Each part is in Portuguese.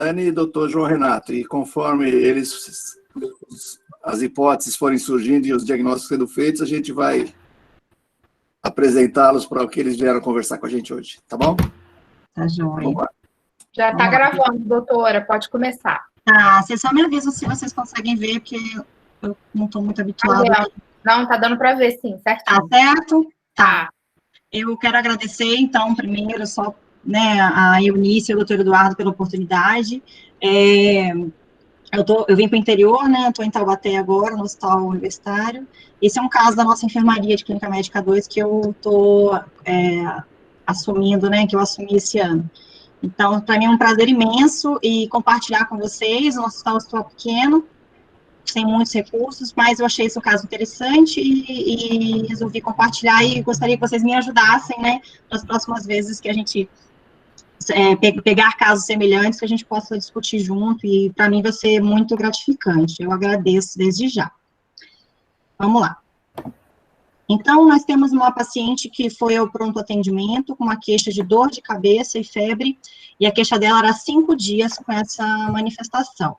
Dani e doutor João Renato, e conforme as hipóteses forem surgindo e os diagnósticos sendo feitos, a gente vai apresentá-los para o que eles vieram conversar com a gente hoje, tá bom? Tá joia. Já está gravando, doutora, pode começar. Tá, vocês só me avisam se vocês conseguem ver, porque eu não estou muito habituada. Não, tá dando para ver, sim, certinho. Tá certo? Tá. Eu quero agradecer, então, primeiro, só, né, a Eunice e o doutor Eduardo pela oportunidade. Eu vim para o interior, né, estou em Taubaté agora, no Hospital Universitário. Esse é um caso da nossa enfermaria de Clínica Médica 2 que eu estou assumindo, né, que eu assumi esse ano. Então, para mim é um prazer imenso e compartilhar com vocês. O nosso hospital é pequeno, sem muitos recursos, mas eu achei esse um caso interessante e resolvi compartilhar e gostaria que vocês me ajudassem, né, nas próximas vezes que a gente pegar casos semelhantes, que a gente possa discutir junto, e para mim vai ser muito gratificante. Eu agradeço desde já. Vamos lá. Então, nós temos uma paciente que foi ao pronto atendimento com uma queixa de dor de cabeça e febre, e a queixa dela era 5 dias com essa manifestação.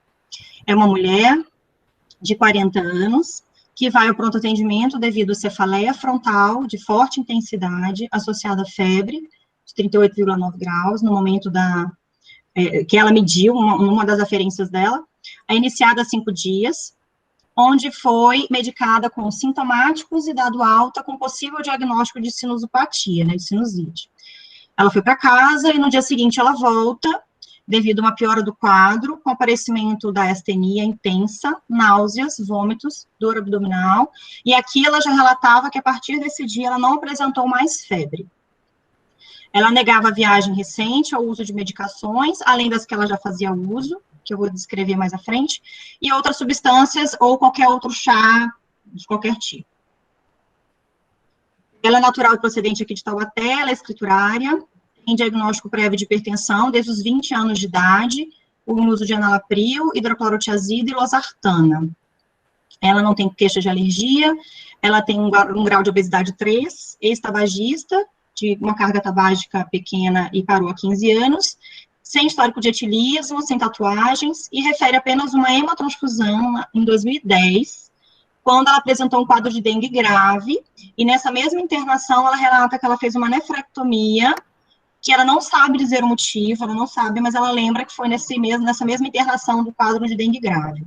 É uma mulher de 40 anos, que vai ao pronto atendimento devido a cefaleia frontal de forte intensidade, associada à febre, de 38,9 graus, no momento que ela mediu, uma das aferências dela, é iniciada há 5 dias, onde foi medicada com sintomáticos e dado alta com possível diagnóstico de sinusopatia, né, de sinusite. Ela foi para casa e no dia seguinte ela volta, devido a uma piora do quadro, com aparecimento da astenia intensa, náuseas, vômitos, dor abdominal, e aqui ela já relatava que a partir desse dia ela não apresentou mais febre. Ela negava a viagem recente ao uso de medicações, além das que ela já fazia uso, que eu vou descrever mais à frente, e outras substâncias ou qualquer outro chá de qualquer tipo. Ela é natural e procedente aqui de Taubaté, ela é escriturária, tem diagnóstico prévio de hipertensão desde os 20 anos de idade, o uso de enalapril, hidroclorotiazida e losartana. Ela não tem queixa de alergia, ela tem um grau de obesidade 3, ex-tabagista, de uma carga tabágica pequena e parou há 15 anos, sem histórico de etilismo, sem tatuagens, e refere apenas uma hematransfusão em 2010, quando ela apresentou um quadro de dengue grave, e nessa mesma internação ela relata que ela fez uma nefrectomia, que ela não sabe dizer o motivo, ela não sabe, mas ela lembra que foi nessa mesma internação do quadro de dengue grave.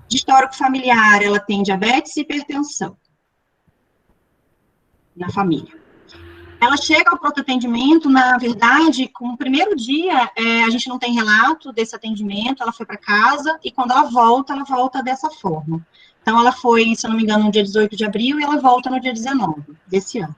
De histórico familiar, ela tem diabetes e hipertensão na família. Ela chega ao pronto atendimento, na verdade, com o primeiro dia, a gente não tem relato desse atendimento, ela foi para casa, e quando ela volta dessa forma. Então, ela foi, se eu não me engano, no dia 18 de abril, e ela volta no dia 19 desse ano.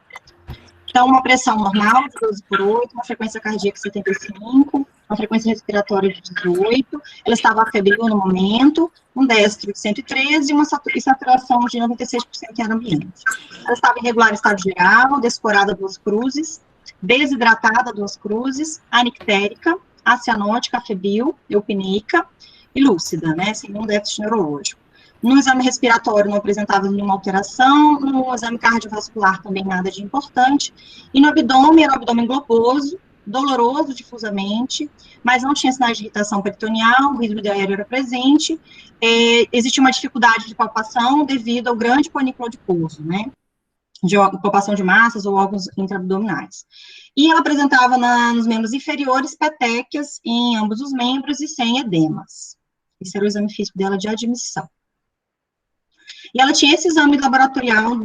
Então, uma pressão normal de 12/8, uma frequência cardíaca de 75, uma frequência respiratória de 18, ela estava febril no momento, um destro de 113 e uma saturação de 96% em ar ambiente. Ela estava em regular estado geral, descorada 2 cruzes, desidratada 2 cruzes, anictérica, acianótica, febril, eupneica e lúcida, né, sem um déficit neurológico. No exame respiratório não apresentava nenhuma alteração, no exame cardiovascular também nada de importante, e no abdômen era um abdômen globoso, doloroso difusamente, mas não tinha sinais de irritação peritoneal, o vidro aéreo era presente, existia uma dificuldade de palpação devido ao grande panículo adiposo, né, de palpação de massas ou órgãos intraabdominais. E ela apresentava nos membros inferiores petequias em ambos os membros e sem edemas. Esse era o exame físico dela de admissão. E ela tinha esse exame laboratorial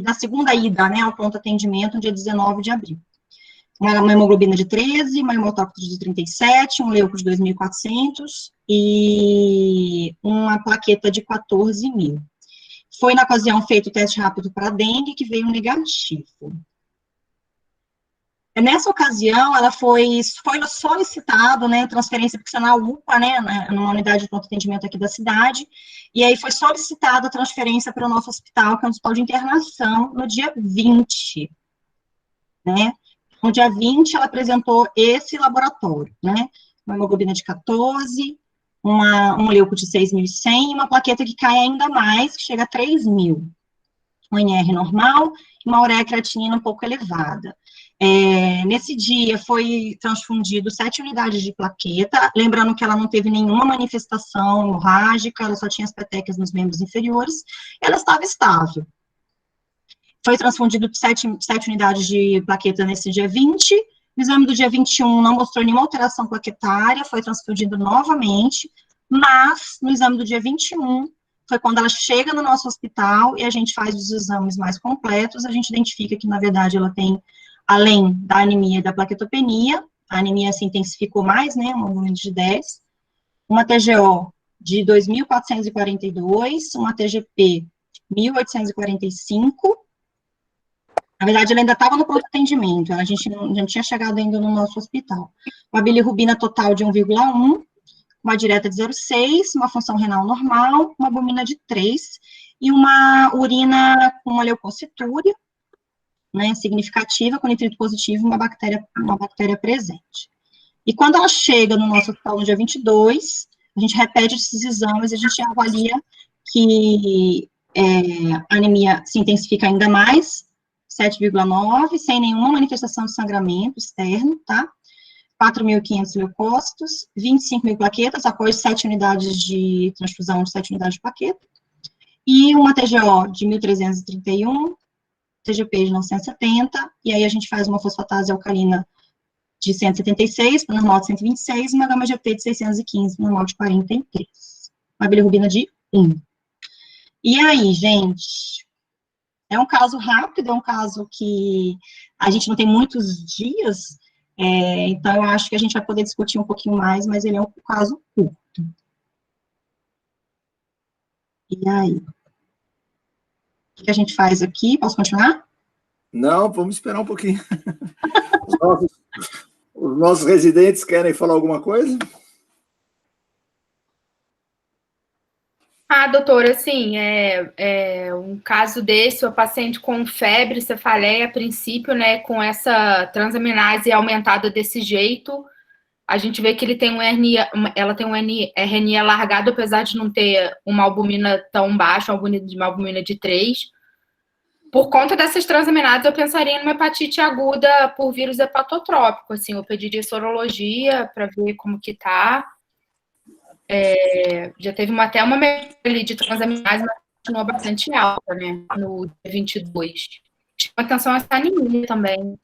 da segunda ida, né, ao pronto atendimento, no dia 19 de abril. Uma hemoglobina de 13, uma hemotócrito de 37, um leuco de 2.400 e uma plaqueta de 14.000. Foi, na ocasião, feito o teste rápido para dengue, que veio negativo. Nessa ocasião, ela foi solicitado, né, transferência, porque na UPA, né, numa unidade de pronto atendimento aqui da cidade, e aí foi solicitada a transferência para o nosso hospital, que é um hospital de internação, no dia 20, né. No dia 20, ela apresentou esse laboratório, né, uma hemoglobina de 14, um leuco de 6.100 e uma plaqueta que cai ainda mais, que chega a 3.000. Um NR normal e uma ureia creatinina um pouco elevada. Nesse dia foi transfundido 7 unidades de plaqueta, lembrando que ela não teve nenhuma manifestação hemorrágica, ela só tinha as petecas nos membros inferiores, ela estava estável. Foi transfundido 7 unidades de plaqueta nesse dia 20, o exame do dia 21 não mostrou nenhuma alteração plaquetária, foi transfundido novamente, mas no exame do dia 21, foi quando ela chega no nosso hospital e a gente faz os exames mais completos, a gente identifica que, na verdade, ela tem, além da anemia e da plaquetopenia, a anemia se intensificou mais, né, um número de 10, uma TGO de 2.442, uma TGP 1.845, na verdade, ela ainda estava no pronto atendimento, a gente não tinha chegado ainda no nosso hospital. Uma bilirrubina total de 1,1, uma direta de 0,6, uma função renal normal, uma albumina de 3, e uma urina com uma leucocitúria, né, significativa, com nitrito positivo, uma bactéria presente. E quando ela chega no nosso hospital no dia 22, a gente repete esses exames e a gente avalia que a anemia se intensifica ainda mais, 7,9, sem nenhuma manifestação de sangramento externo, tá? 4.500 leucócitos, 25.000 plaquetas, após 7 unidades de transfusão de 7 unidades de plaqueta, e uma TGO de 1.331, TGP de 970, e aí a gente faz uma fosfatase alcalina de 176, normal de 126, e uma gama-GT de 615, normal de 43. Uma bilirrubina de 1. E aí, gente, é um caso rápido, é um caso que a gente não tem muitos dias, então eu acho que a gente vai poder discutir um pouquinho mais, mas ele é um caso curto. E aí? O que a gente faz aqui? Posso continuar? Não, vamos esperar um pouquinho. Os nossos residentes querem falar alguma coisa? Doutora, assim, um caso desse, o paciente com febre, cefaleia, a princípio, né, com essa transaminase aumentada desse jeito, a gente vê que ele tem ela tem um RNA alargado, apesar de não ter uma albumina tão baixa, uma albumina de 3. Por conta dessas transaminases, eu pensaria numa hepatite aguda por vírus hepatotrópico, assim, eu pediria sorologia para ver como que tá. Já teve até uma melhora de transaminase, mas continuou bastante alta, né, no dia 22. Chama atenção essa anemia também.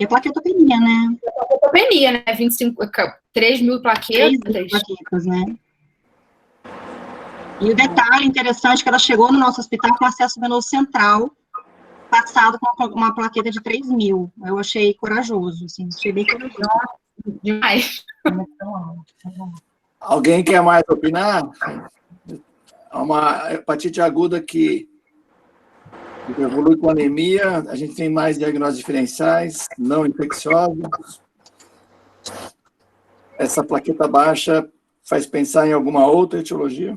E a plaquetopenia, né? A plaquetopenia, né, 3.000 plaquetas. 3.000 plaquetas, né? E o detalhe interessante é que ela chegou no nosso hospital com acesso venoso central, passado com uma plaqueta de 3.000. Eu achei corajoso, assim, achei bem corajoso. Demais. Alguém quer mais opinar? Uma hepatite aguda que evolui com anemia, a gente tem mais diagnósticos diferenciais, não infecciosos. Essa plaqueta baixa faz pensar em alguma outra etiologia?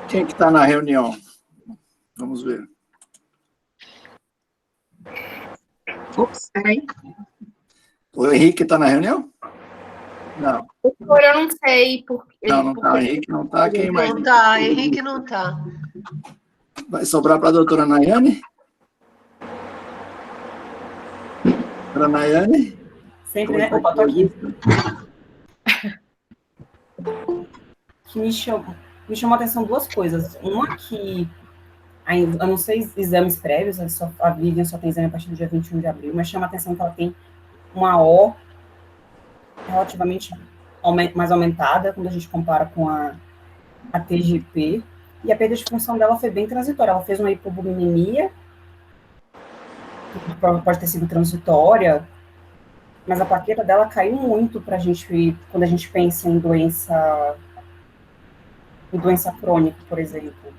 Quem que está na reunião? Vamos ver. Ops, peraí. O Henrique está na reunião? Não. Doutor, eu não sei. Não está. O Henrique não está. Quem mais? Não está, Henrique não está. Vai sobrar para a doutora Nayane? Doutora Nayane? Sempre, né? Opa, tô aqui. Que me chamou a atenção duas coisas. Uma que, eu não sei exames prévios, a Vivian só tem exame a partir do dia 21 de abril, mas chama a atenção que ela tem uma O relativamente mais aumentada, quando a gente compara com a TGP, e a perda de função dela foi bem transitória. Ela fez uma hipobuminemia, que pode ter sido transitória, mas a plaqueta dela caiu muito para a gente, quando a gente pensa em doença crônica, por exemplo.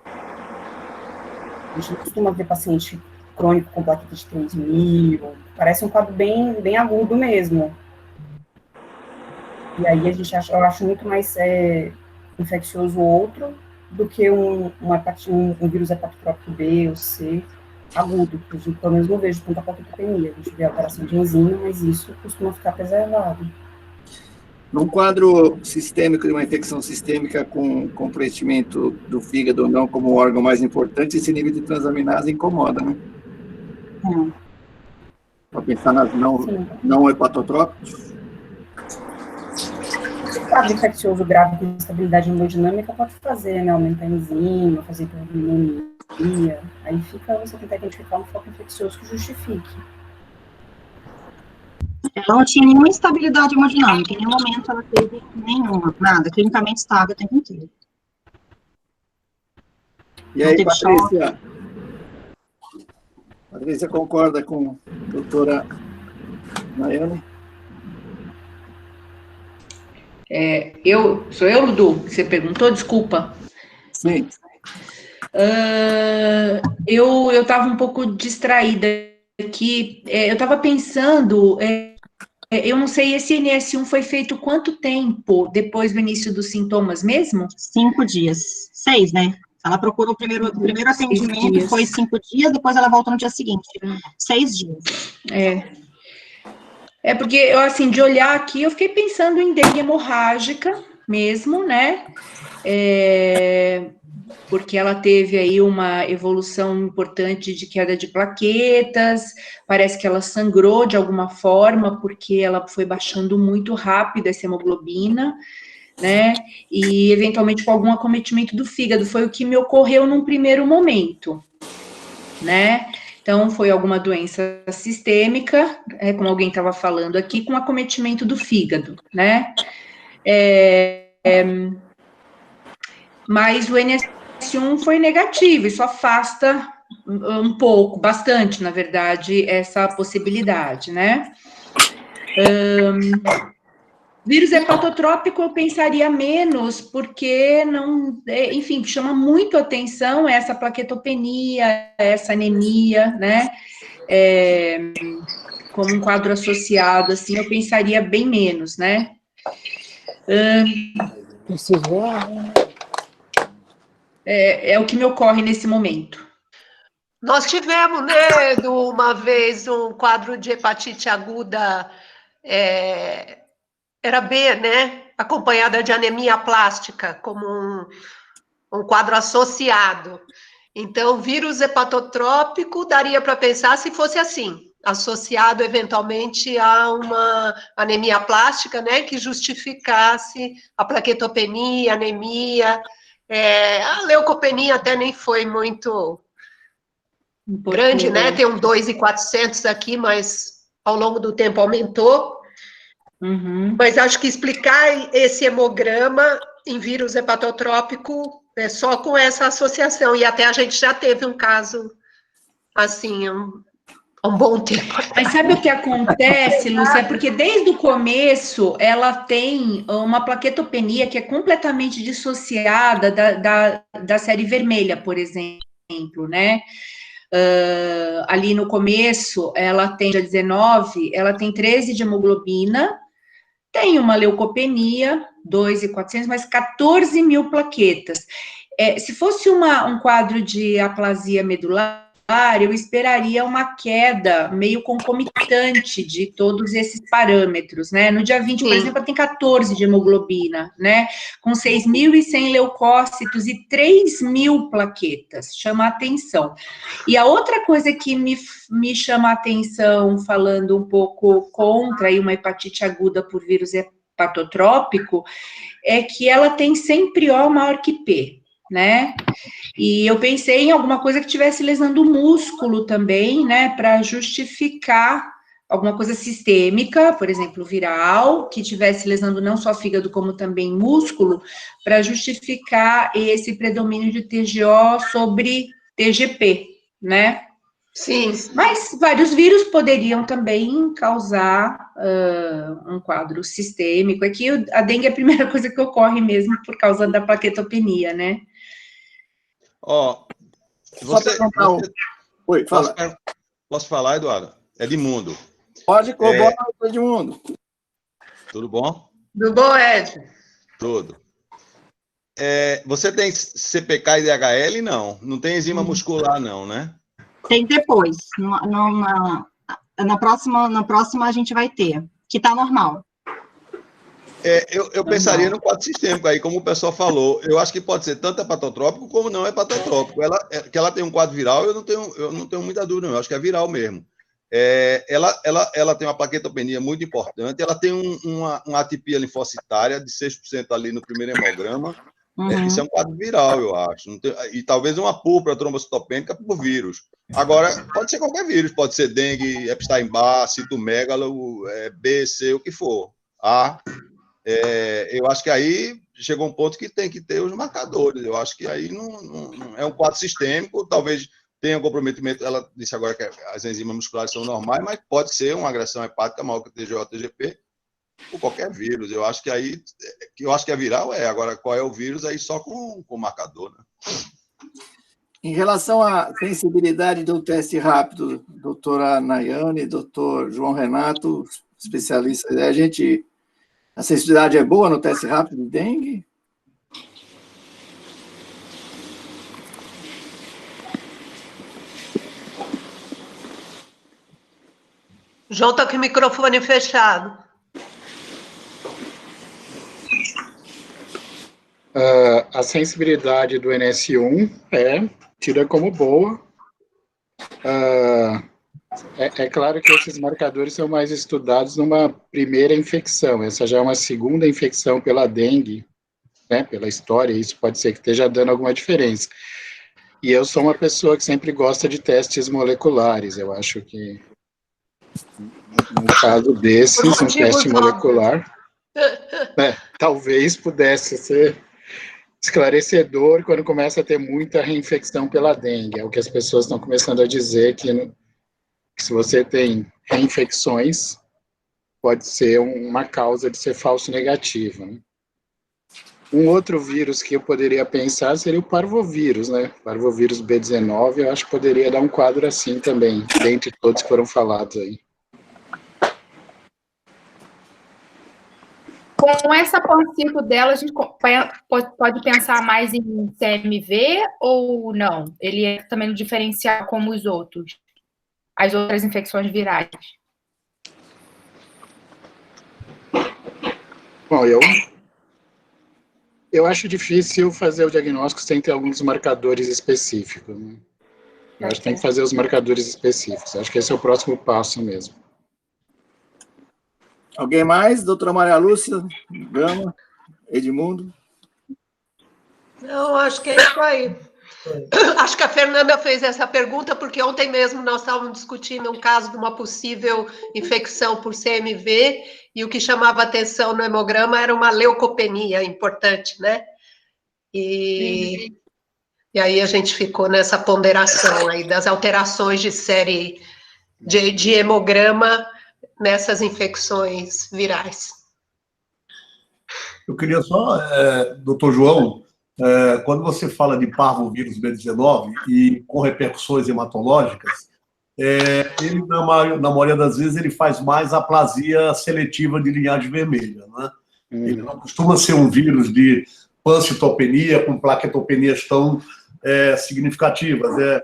A gente não costuma ver paciente crônico com plaqueta de 3.000, parece um quadro bem agudo mesmo. E aí eu acho muito mais infeccioso outro do que um vírus hepatotrópico B ou C agudo, que a gente pelo menos não vejo tanta plaquetopenia. A gente vê alteração de enzima, mas isso costuma ficar preservado. Num quadro sistêmico, de uma infecção sistêmica com comprometimento do fígado ou não como o órgão mais importante, esse nível de transaminase incomoda, né? Para pensar nas não hepatotrópicos. Quadro infeccioso grave com instabilidade hemodinâmica pode fazer, né? Aumentar a enzima, fazer hiperuremia. Aí você tentar identificar um foco infeccioso que justifique. Ela não tinha nenhuma instabilidade hemodinâmica, em nenhum momento ela teve nenhuma, nada, clinicamente estável o tempo inteiro. E aí, Patrícia concorda com a doutora Nayane? Sou eu, Ludu, que você perguntou? Desculpa. Sim. Eu estava um pouco distraída aqui. Eu estava pensando, eu não sei, esse NS1 foi feito quanto tempo depois do início dos sintomas mesmo? 5 dias. 6, né? Ela procurou o primeiro atendimento, foi 5 dias, depois ela volta no dia seguinte. 6 dias. Porque eu, assim, de olhar aqui, eu fiquei pensando em dengue hemorrágica mesmo, né? Porque ela teve aí uma evolução importante de queda de plaquetas, parece que ela sangrou de alguma forma, porque ela foi baixando muito rápido essa hemoglobina, né? E, eventualmente, com algum acometimento do fígado, foi o que me ocorreu num primeiro momento, né? Então, foi alguma doença sistêmica, como alguém estava falando aqui, com acometimento do fígado, né? Mas o NS1 foi negativo, isso afasta um pouco, bastante, na verdade, essa possibilidade, né? Vírus hepatotrópico eu pensaria menos, porque não, enfim, chama muito atenção essa plaquetopenia, essa anemia, né? Como um quadro associado, assim, eu pensaria bem menos, né? É o que me ocorre nesse momento. Nós tivemos, né, uma vez, um quadro de hepatite aguda, era B, né, acompanhada de anemia plástica, como um quadro associado. Então, vírus hepatotrópico daria para pensar se fosse assim, associado eventualmente a uma anemia plástica, né, que justificasse a plaquetopenia, anemia. A leucopenia até nem foi muito grande, né? Tem um 2.400 aqui, mas ao longo do tempo aumentou. Uhum. Mas acho que explicar esse hemograma em vírus hepatotrópico é só com essa associação. E até a gente já teve um caso assim, há um bom tempo. Mas sabe o que acontece, Lúcia? É porque desde o começo ela tem uma plaquetopenia que é completamente dissociada da série vermelha, por exemplo, né? Ali no começo, ela tem, dia 19, ela tem 13 de hemoglobina, tem uma leucopenia, 2.400, mas 14 mil plaquetas. Se fosse um quadro de aplasia medular, eu esperaria uma queda meio concomitante de todos esses parâmetros, né? No dia 20, por exemplo, ela tem 14 de hemoglobina, né? Com 6.100 leucócitos e 3.000 plaquetas, chama a atenção. E a outra coisa que me chama a atenção, falando um pouco contra aí uma hepatite aguda por vírus hepatotrópico, é que ela tem sempre O maior que P, né? E eu pensei em alguma coisa que estivesse lesando o músculo também, né, para justificar alguma coisa sistêmica, por exemplo, viral, que estivesse lesando não só fígado, como também músculo, para justificar esse predomínio de TGO sobre TGP, né? Sim. Mas vários vírus poderiam também causar um quadro sistêmico. Aqui a dengue é a primeira coisa que ocorre mesmo por causa da plaquetopenia, né? Oi, fala. Posso falar, Eduardo? Edmundo. Pode, boa noite, Edmundo. Tudo bom? Tudo bom, Ed? Tudo. Você tem CPK e DHL? Não. Não tem enzima muscular, não, né? Tem depois. Na próxima a gente vai ter, que tá normal. Eu pensaria no quadro sistêmico aí, como o pessoal falou. Eu acho que pode ser tanto hepatotrópico como não hepatotrópico. Que ela tem um quadro viral, eu não tenho muita dúvida, não. Eu acho que é viral mesmo. Ela tem uma plaquetopenia muito importante, ela tem uma atipia linfocitária de 6% ali no primeiro hemograma. Isso é um quadro viral, eu acho. E talvez uma púrpura trombocitopênica por vírus. Agora, pode ser qualquer vírus, pode ser dengue, Epstein-Barr, citomegalo, B, C, o que for. Eu acho que aí chegou um ponto que tem que ter os marcadores. Eu acho que aí não é um quadro sistêmico, talvez tenha comprometimento. Ela disse agora que as enzimas musculares são normais, mas pode ser uma agressão hepática maior que o TGO, TGP, por qualquer vírus. Eu acho que aí, eu acho que é viral, agora qual é o vírus, aí só com o marcador, né? Em relação à sensibilidade do teste rápido, doutora Nayane, doutor João Renato, especialista, a sensibilidade é boa no teste rápido de dengue? João está com o microfone fechado. A sensibilidade do NS1 tira como boa. É claro que esses marcadores são mais estudados numa primeira infecção. Essa já é uma segunda infecção pela dengue, né, pela história, isso pode ser que esteja dando alguma diferença. E eu sou uma pessoa que sempre gosta de testes moleculares. Eu acho que, no caso desses, um teste molecular, talvez pudesse ser esclarecedor quando começa a ter muita reinfecção pela dengue. É o que as pessoas estão começando a dizer, que se você tem reinfecções, pode ser uma causa de ser falso negativo, né? Um outro vírus que eu poderia pensar seria o parvovírus, né? Parvovírus B19, eu acho que poderia dar um quadro assim também, dentre todos que foram falados aí. Com essa pancito dela, a gente pode pensar mais em CMV ou não? Ele é também diferencial como os outros, as outras infecções virais? Bom, eu acho difícil fazer o diagnóstico sem ter alguns marcadores específicos, né? Eu acho que tem que fazer os marcadores específicos. Acho que esse é o próximo passo mesmo. Alguém mais? Doutora Maria Lúcia, Gama, Edmundo? Não, acho que é isso aí. Acho que a Fernanda fez essa pergunta porque ontem mesmo nós estávamos discutindo um caso de uma possível infecção por CMV e o que chamava atenção no hemograma era uma leucopenia importante, né? E aí a gente ficou nessa ponderação aí das alterações de série de hemograma nessas infecções virais. Eu queria só, doutor João, quando você fala de parvovírus B19 e com repercussões hematológicas, ele, na maioria das vezes, ele faz mais aplasia seletiva de linhagem vermelha, né? Ele não costuma ser um vírus de pancitopenia com plaquetopenias tão significativas.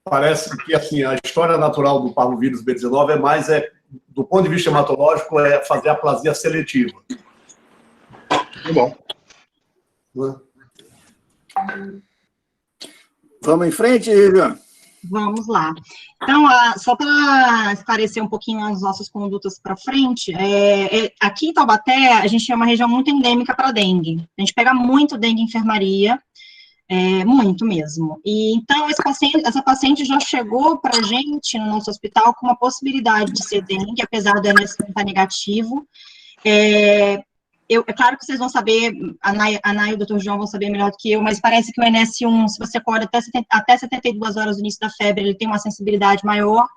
Parece que assim, a história natural do parvovírus B19 é mais, do ponto de vista hematológico, fazer aplasia seletiva. Muito bom. Vamos em frente, Vivian? Vamos lá. Então, só para esclarecer um pouquinho as nossas condutas para frente, aqui em Taubaté, a gente é uma região muito endêmica para dengue. A gente pega muito dengue em enfermaria, muito mesmo. E então, essa paciente já chegou para a gente no nosso hospital com uma possibilidade de ser dengue, apesar do NS estar negativo. É claro que vocês vão saber, a Nay e o Dr. João vão saber melhor do que eu, mas parece que o NS1, se você acorda até 72 horas do início da febre, ele tem uma sensibilidade maior,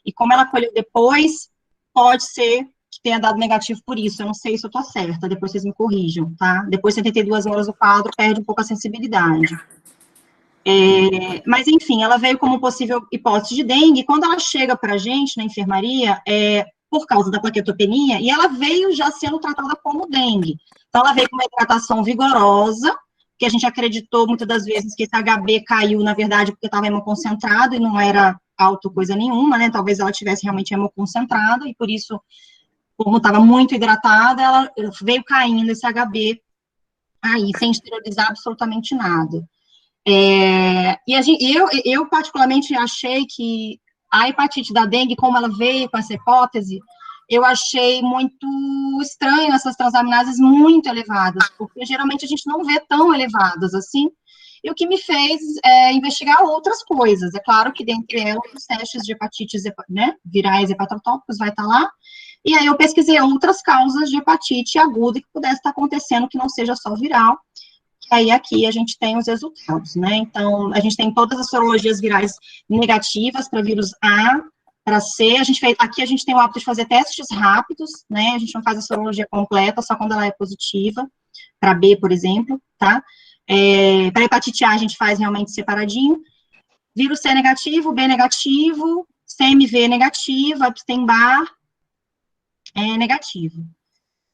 e como ela colheu depois, pode ser que tenha dado negativo por isso. Eu não sei se eu estou certa, depois vocês me corrijam, tá? Depois de 72 horas o quadro perde um pouco a sensibilidade. Mas, enfim, ela veio como possível hipótese de dengue, e quando ela chega para a gente na enfermaria, por causa da plaquetopenia, e ela veio já sendo tratada como dengue. Então, ela veio com uma hidratação vigorosa, que a gente acreditou muitas das vezes que esse HB caiu, na verdade, porque estava hemoconcentrado e não era alto coisa nenhuma, né? Talvez ela tivesse realmente hemoconcentrado, e por isso como estava muito hidratada, ela veio caindo esse HB aí, sem esterilizar absolutamente nada. Eu particularmente achei que a hepatite da dengue, como ela veio com essa hipótese, eu achei muito estranho essas transaminases muito elevadas, porque geralmente a gente não vê tão elevadas assim, e o que me fez investigar outras coisas. É claro que dentre elas os testes de hepatites, né, virais hepatotópicos vai estar lá, e aí eu pesquisei outras causas de hepatite aguda que pudesse estar acontecendo, que não seja só viral, que aí aqui a gente tem os resultados, né? Então, a gente tem todas as sorologias virais negativas para vírus A, para C, aqui a gente tem o hábito de fazer testes rápidos, né? A gente não faz a sorologia completa, só quando ela é positiva, para B, por exemplo, tá? Para hepatite A, a gente faz realmente separadinho. Vírus C negativo, B negativo, CMV negativo, Epstein-Barr negativo.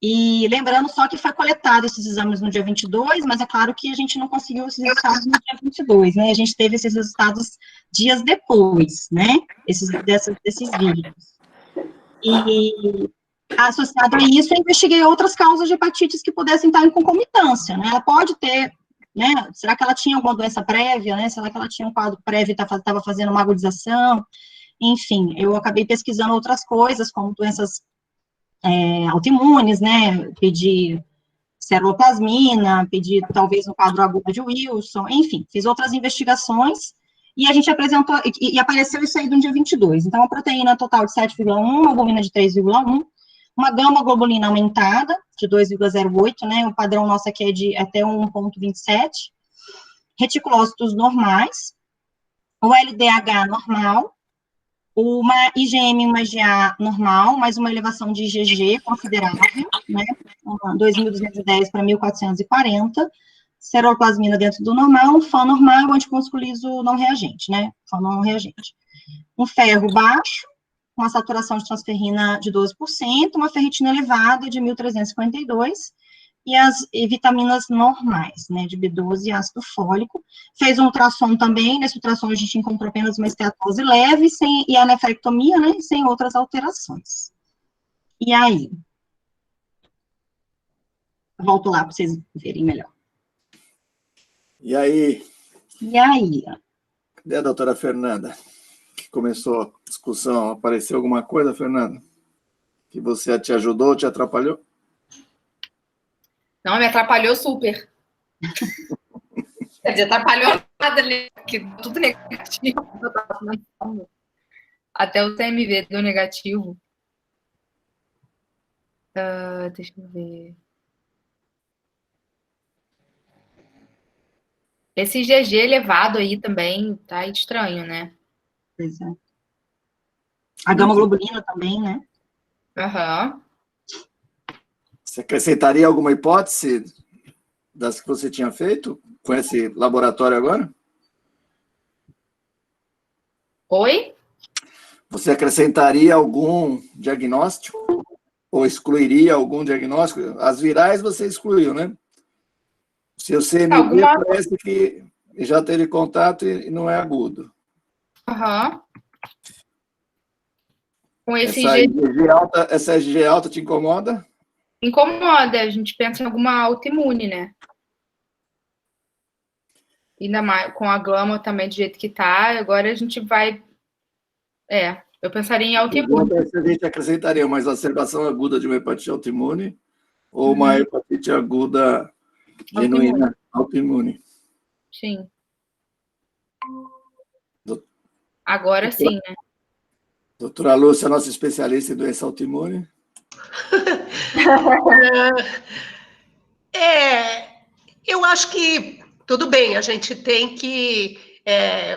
E lembrando só que foi coletado esses exames no dia 22, mas é claro que a gente não conseguiu esses resultados no dia 22, né? A gente teve esses resultados dias depois, né? Desses vírus. E associado a isso, eu investiguei outras causas de hepatites que pudessem estar em concomitância, né? Ela pode ter, né? Será que ela tinha alguma doença prévia, né? Será que ela tinha um quadro prévio e estava fazendo uma agudização? Enfim, eu acabei pesquisando outras coisas, como doenças autoimunes, né, pedir ceruloplasmina, pedir talvez um quadro agudo de Wilson, enfim, fiz outras investigações, e a gente apresentou, e apareceu isso aí no dia 22, então a proteína total de 7,1, uma albumina de 3,1, uma gama-globulina aumentada, de 2,08, né, o padrão nosso aqui é de até 1,27, reticulócitos normais, o LDH normal, uma IgM e uma IgA normal, mais uma elevação de IgG considerável, né, 2.210 para 1.440, ceruloplasmina dentro do normal, um FAN normal e um anticonjuntivo liso não reagente, né, FAN não reagente. Um ferro baixo, uma saturação de transferrina de 12%, uma ferritina elevada de 1.352, e vitaminas normais, né, de B12 e ácido fólico. Fez um ultrassom também, nesse ultrassom a gente encontrou apenas uma esteatose leve, e a nefrectomia, né, sem outras alterações. E aí? Volto lá para vocês verem melhor. E aí? E aí? Cadê a doutora Fernanda? Que começou a discussão. Apareceu alguma coisa, Fernanda? Que você te ajudou, te atrapalhou? Não, me atrapalhou super. Quer dizer, atrapalhou nada, que tudo negativo. Até o CMV deu negativo. Deixa eu ver. Esse IgG elevado aí também tá estranho, né? Pois é. A gama-globulina também, né? Aham. Você acrescentaria alguma hipótese das que você tinha feito com esse laboratório agora? Oi? Você acrescentaria algum diagnóstico? Ou excluiria algum diagnóstico? As virais você excluiu, né? O seu CMV parece que já teve contato e não é agudo. Aham. Com esse essa IgG alta te incomoda? Incomoda, a gente pensa em alguma autoimune, né? Ainda mais com a gama também do jeito que tá, agora a gente vai... eu pensaria em autoimune. A gente acrescentaria uma exacerbação aguda de uma hepatite autoimune ou uma hepatite aguda genuína autoimune. Sim. Agora sim, né? Doutora Lúcia, nossa especialista em doença autoimune. Eu acho que tudo bem, a gente tem que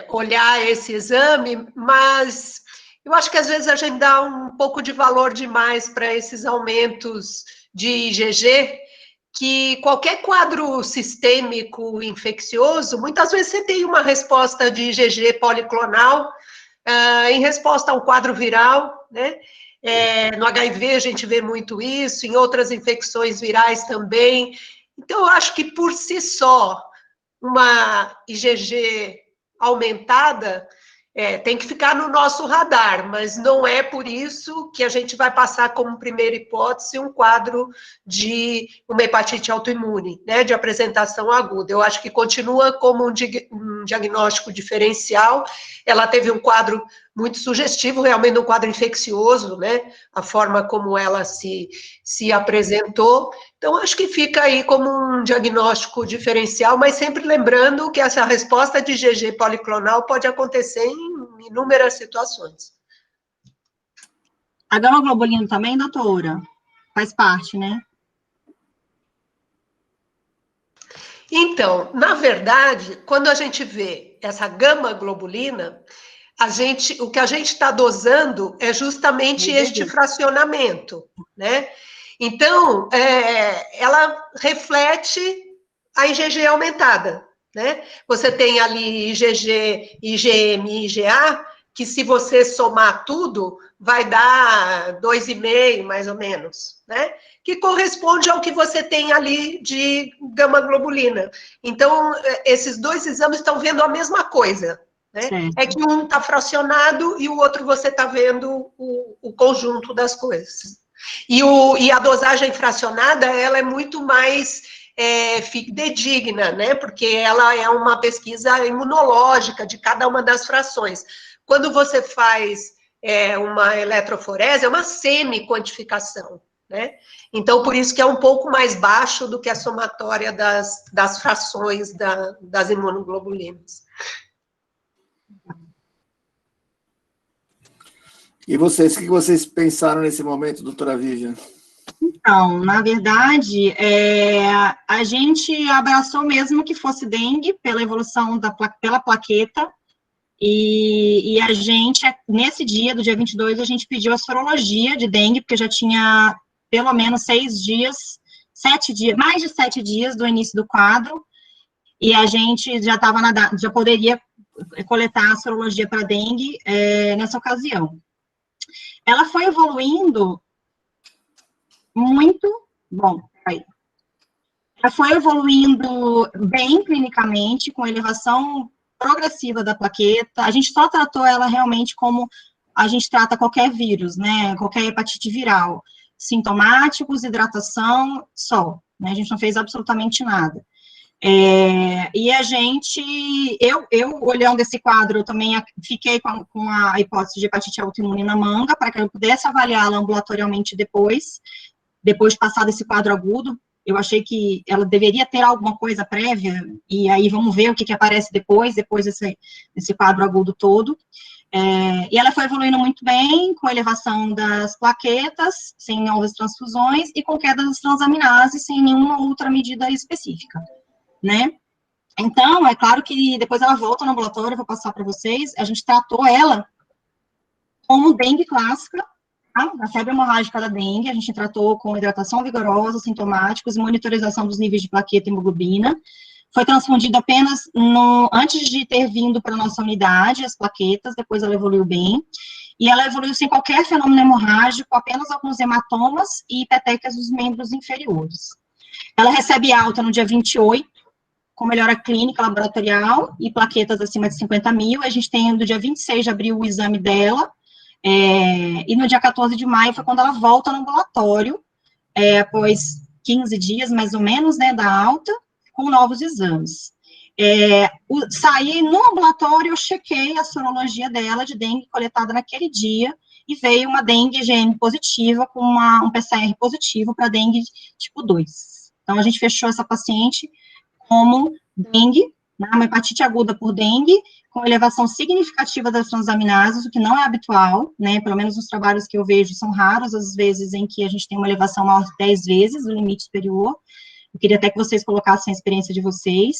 olhar esse exame, mas eu acho que às vezes a gente dá um pouco de valor demais para esses aumentos de IgG, que qualquer quadro sistêmico infeccioso, muitas vezes você tem uma resposta de IgG policlonal em resposta a um quadro viral, né? No HIV a gente vê muito isso, em outras infecções virais também. Então, eu acho que por si só, uma IgG aumentada, tem que ficar no nosso radar, mas não é por isso que a gente vai passar como primeira hipótese um quadro de uma hepatite autoimune, né, de apresentação aguda. Eu acho que continua como um diagnóstico diferencial. Ela teve um quadro muito sugestivo, realmente um quadro infeccioso, né, a forma como ela se apresentou. Então, acho que fica aí como um diagnóstico diferencial, mas sempre lembrando que essa resposta de IgG policlonal pode acontecer em inúmeras situações. A gama-globulina também, doutora? Faz parte, né? Então, na verdade, quando a gente vê essa gama-globulina, o que a gente está dosando é justamente este fracionamento, né? Então, ela reflete a IgG aumentada, né? Você tem ali IgG, IgM e IgA, que se você somar tudo, vai dar 2,5, mais ou menos, né? Que corresponde ao que você tem ali de gama-globulina. Então, esses dois exames estão vendo a mesma coisa, né? É que um está fracionado e o outro você está vendo o conjunto das coisas. E a dosagem fracionada, ela é muito mais fidedigna, né? Porque ela é uma pesquisa imunológica de cada uma das frações. Quando você faz uma eletroforese, é uma semi-quantificação, né? Então, por isso que é um pouco mais baixo do que a somatória das frações das imunoglobulinas. E vocês, o que vocês pensaram nesse momento, doutora Vivian? Então, na verdade, a gente abraçou mesmo que fosse dengue pela evolução pela plaqueta, e a gente, nesse dia, do dia 22, a gente pediu a sorologia de dengue, porque já tinha pelo menos 6 dias, 7 dias, mais de 7 dias do início do quadro, e a gente já poderia coletar a sorologia para dengue nessa ocasião. Ela foi evoluindo muito, ela foi evoluindo bem clinicamente, com elevação progressiva da plaqueta. A gente só tratou ela realmente como a gente trata qualquer vírus, né, qualquer hepatite viral, sintomáticos, hidratação, só, né, a gente não fez absolutamente nada. E a gente, eu olhando esse quadro, eu também fiquei com a hipótese de hepatite autoimune na manga, para que eu pudesse avaliá-la ambulatorialmente depois de passar desse quadro agudo. Eu achei que ela deveria ter alguma coisa prévia, e aí vamos ver o que aparece depois desse quadro agudo todo. E ela foi evoluindo muito bem, com elevação das plaquetas, sem novas transfusões, e com queda das transaminases, sem nenhuma outra medida específica, né? Então, é claro que depois ela volta no ambulatório, eu vou passar para vocês, a gente tratou ela como dengue clássica, a febre hemorrágica da dengue, a gente tratou com hidratação vigorosa, sintomáticos e monitorização dos níveis de plaqueta e hemoglobina. Foi transfundido apenas antes de ter vindo para a nossa unidade, as plaquetas, depois ela evoluiu bem. E ela evoluiu sem qualquer fenômeno hemorrágico, apenas alguns hematomas e petecas dos membros inferiores. Ela recebe alta no dia 28, com melhora clínica laboratorial e plaquetas acima de 50 mil. A gente tem no dia 26 de abril o exame dela, e no dia 14 de maio foi quando ela volta no ambulatório, após 15 dias, mais ou menos, né, da alta, com novos exames. Saí no ambulatório, eu chequei a sorologia dela de dengue coletada naquele dia, e veio uma dengue IgM positiva, com um PCR positivo para dengue tipo 2. Então, a gente fechou essa paciente como dengue, né, uma hepatite aguda por dengue, com elevação significativa das transaminases, o que não é habitual, né, pelo menos nos trabalhos que eu vejo, são raros as vezes em que a gente tem uma elevação maior de 10 vezes o limite superior. Eu queria até que vocês colocassem a experiência de vocês.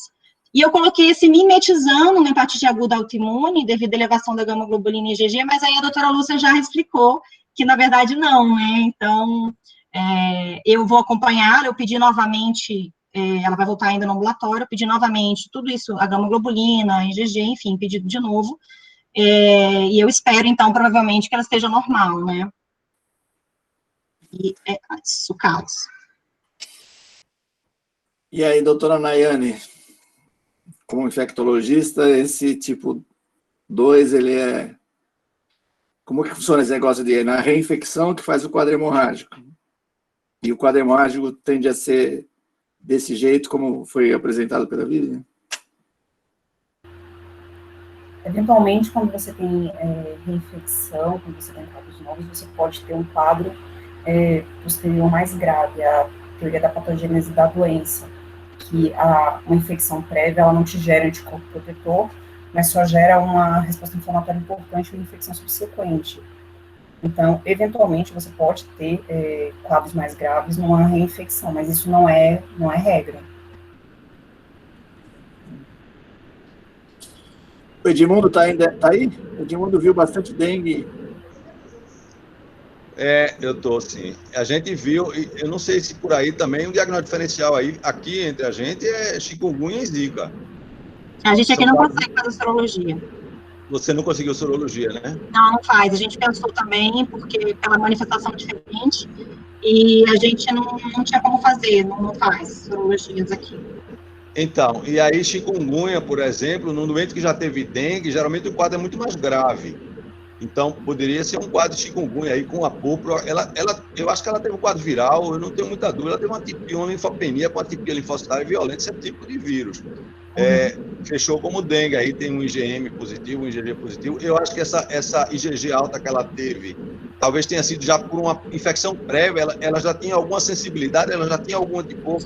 E eu coloquei esse mimetizando na hepatite aguda autoimune, devido à elevação da gama-globulina e IgG, mas aí a doutora Lúcia já explicou que, na verdade, não, né, então, eu vou acompanhar, eu pedi novamente, ela vai voltar ainda no ambulatório, eu pedi novamente tudo isso, a gama-globulina, a IgG, enfim, pedido de novo, e eu espero, então, provavelmente, que ela esteja normal, né, e é isso o caso. E aí, doutora Nayane, como infectologista, esse tipo 2, ele é... Como que funciona esse negócio de na reinfecção que faz o quadro hemorrágico? E o quadro hemorrágico tende a ser desse jeito, como foi apresentado pela Vivian? Eventualmente, quando você tem reinfecção, quando você tem quadros novos, você pode ter um quadro posterior mais grave, a teoria da patogênese da doença, que uma infecção prévia, ela não te gera anticorpo protetor, mas só gera uma resposta inflamatória importante e uma infecção subsequente. Então, eventualmente, você pode ter quadros mais graves numa reinfecção, mas isso não é regra. O Edmundo tá aí? O Edmundo viu bastante dengue. Eu tô, sim. A gente viu, eu não sei se por aí também, um diagnóstico diferencial aí, aqui entre a gente, é chikungunya e zika. A gente aqui não consegue fazer sorologia. Você não conseguiu sorologia, né? Não faz. A gente pensou também, porque pela manifestação diferente, e a gente não tinha como fazer, não faz sorologias aqui. Então, e aí chikungunya, por exemplo, num doente que já teve dengue, geralmente o quadro é muito mais grave. Então, poderia ser um quadro de chikungunya aí com a púrpura. Eu acho que ela teve um quadro viral, eu não tenho muita dúvida, ela teve uma atipia, uma linfopenia com atipia linfocitária violenta, esse é tipo de vírus. Fechou como dengue, aí tem um IgM positivo, um IgG positivo. Eu acho que essa IgG alta que ela teve, talvez tenha sido já por uma infecção prévia, ela já tinha alguma sensibilidade, ela já tinha algum anticorpo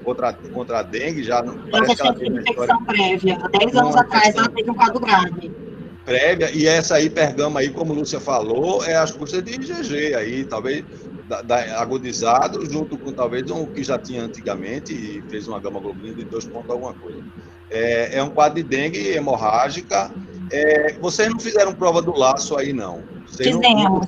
contra a dengue, já não parece que ela teve uma infecção prévia. Há 10 anos atrás ela teve um quadro grave. Prévia, e essa hipergama aí, como a Lúcia falou, é as custas de IgG aí, talvez agudizado, junto com talvez um que já tinha antigamente e fez uma gama globulina de 2 pontos alguma coisa. É um quadro de dengue hemorrágica. Vocês não fizeram prova do laço aí, não? Fizemos.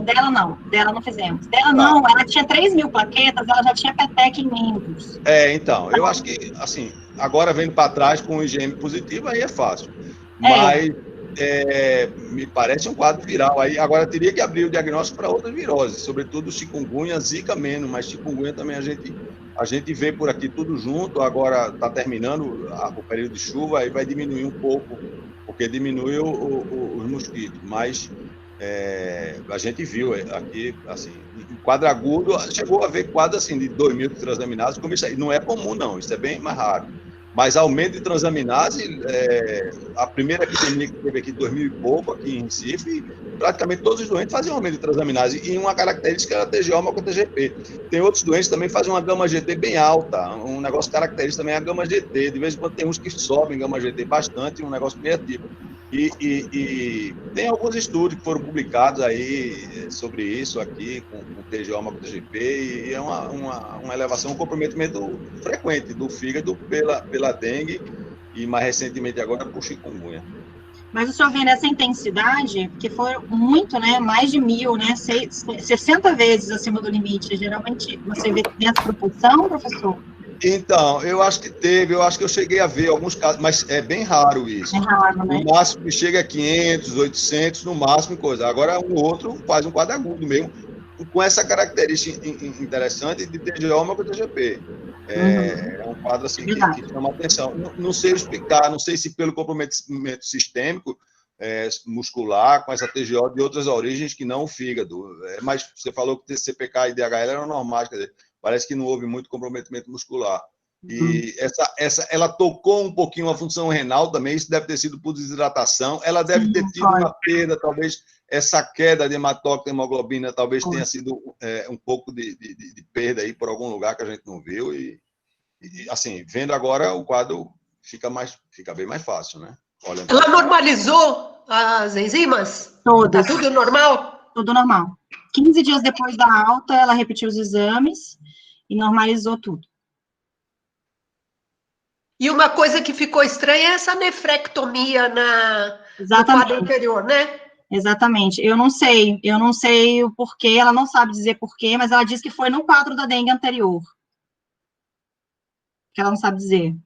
Dela não fizemos. Dela não, ela tinha 3.000 plaquetas, ela já tinha petec em membros. Então, eu acho que, assim, agora vendo para trás com o IgM positivo, aí é fácil. Mas me parece um quadro viral. Aí, agora teria que abrir o diagnóstico para outras viroses, sobretudo chikungunya, zika menos, mas chikungunya também a gente vê por aqui tudo junto. Agora está terminando o período de chuva, aí vai diminuir um pouco, porque diminui os mosquitos. Mas a gente viu aqui, assim, quadro agudo, chegou a ver quadro assim, de 2.000 de transaminase, como isso aí. Não é comum, não, isso é bem mais raro. Mas aumento de transaminase, a primeira epidemia que teve aqui, 2000 e pouco, aqui em Recife, praticamente todos os doentes faziam aumento de transaminase, e uma característica era TGO contra TGP. Tem outros doentes que também fazem uma gama GT bem alta, um negócio característico também é a gama GT, de vez em quando tem uns que sobem gama GT bastante, um negócio bem ativo. E tem alguns estudos que foram publicados aí sobre isso aqui, com TGO contra TGP, e é uma elevação, um comprometimento frequente do fígado pela dengue, e mais recentemente agora por chikungunya. Mas o senhor vê nessa intensidade, porque foi muito, né, mais de 1.000, né, 60 vezes acima do limite. Geralmente, você vê nessa proporção, professor? Então, eu acho que teve, eu acho que eu cheguei a ver alguns casos, mas é bem raro isso. É raro, né? No máximo que chega a 500, 800, no máximo coisa. Agora, um outro faz um quadro agudo mesmo, com essa característica interessante de TGO contra TGP. É um quadro assim que chama atenção. Não sei explicar, não sei se pelo comprometimento sistêmico, muscular, com essa TGO de outras origens que não o fígado. Mas você falou que CPK e DHL eram normais, quer dizer, parece que não houve muito comprometimento muscular. E ela tocou um pouquinho a função renal também, isso deve ter sido por desidratação. Ela deve ter tido uma perda, talvez essa queda de hematócrito e hemoglobina talvez tenha sido um pouco de perda aí por algum lugar que a gente não viu. E assim, vendo agora, o quadro fica bem mais fácil, né? Ela normalizou as enzimas? Todas. Tá tudo normal? Tudo normal. 15 dias depois da alta, ela repetiu os exames e normalizou tudo. E uma coisa que ficou estranha é essa nefrectomia no quadro anterior, né? Exatamente. Eu não sei o porquê, ela não sabe dizer porquê, mas ela diz que foi no quadro da dengue anterior. Que ela não sabe dizer.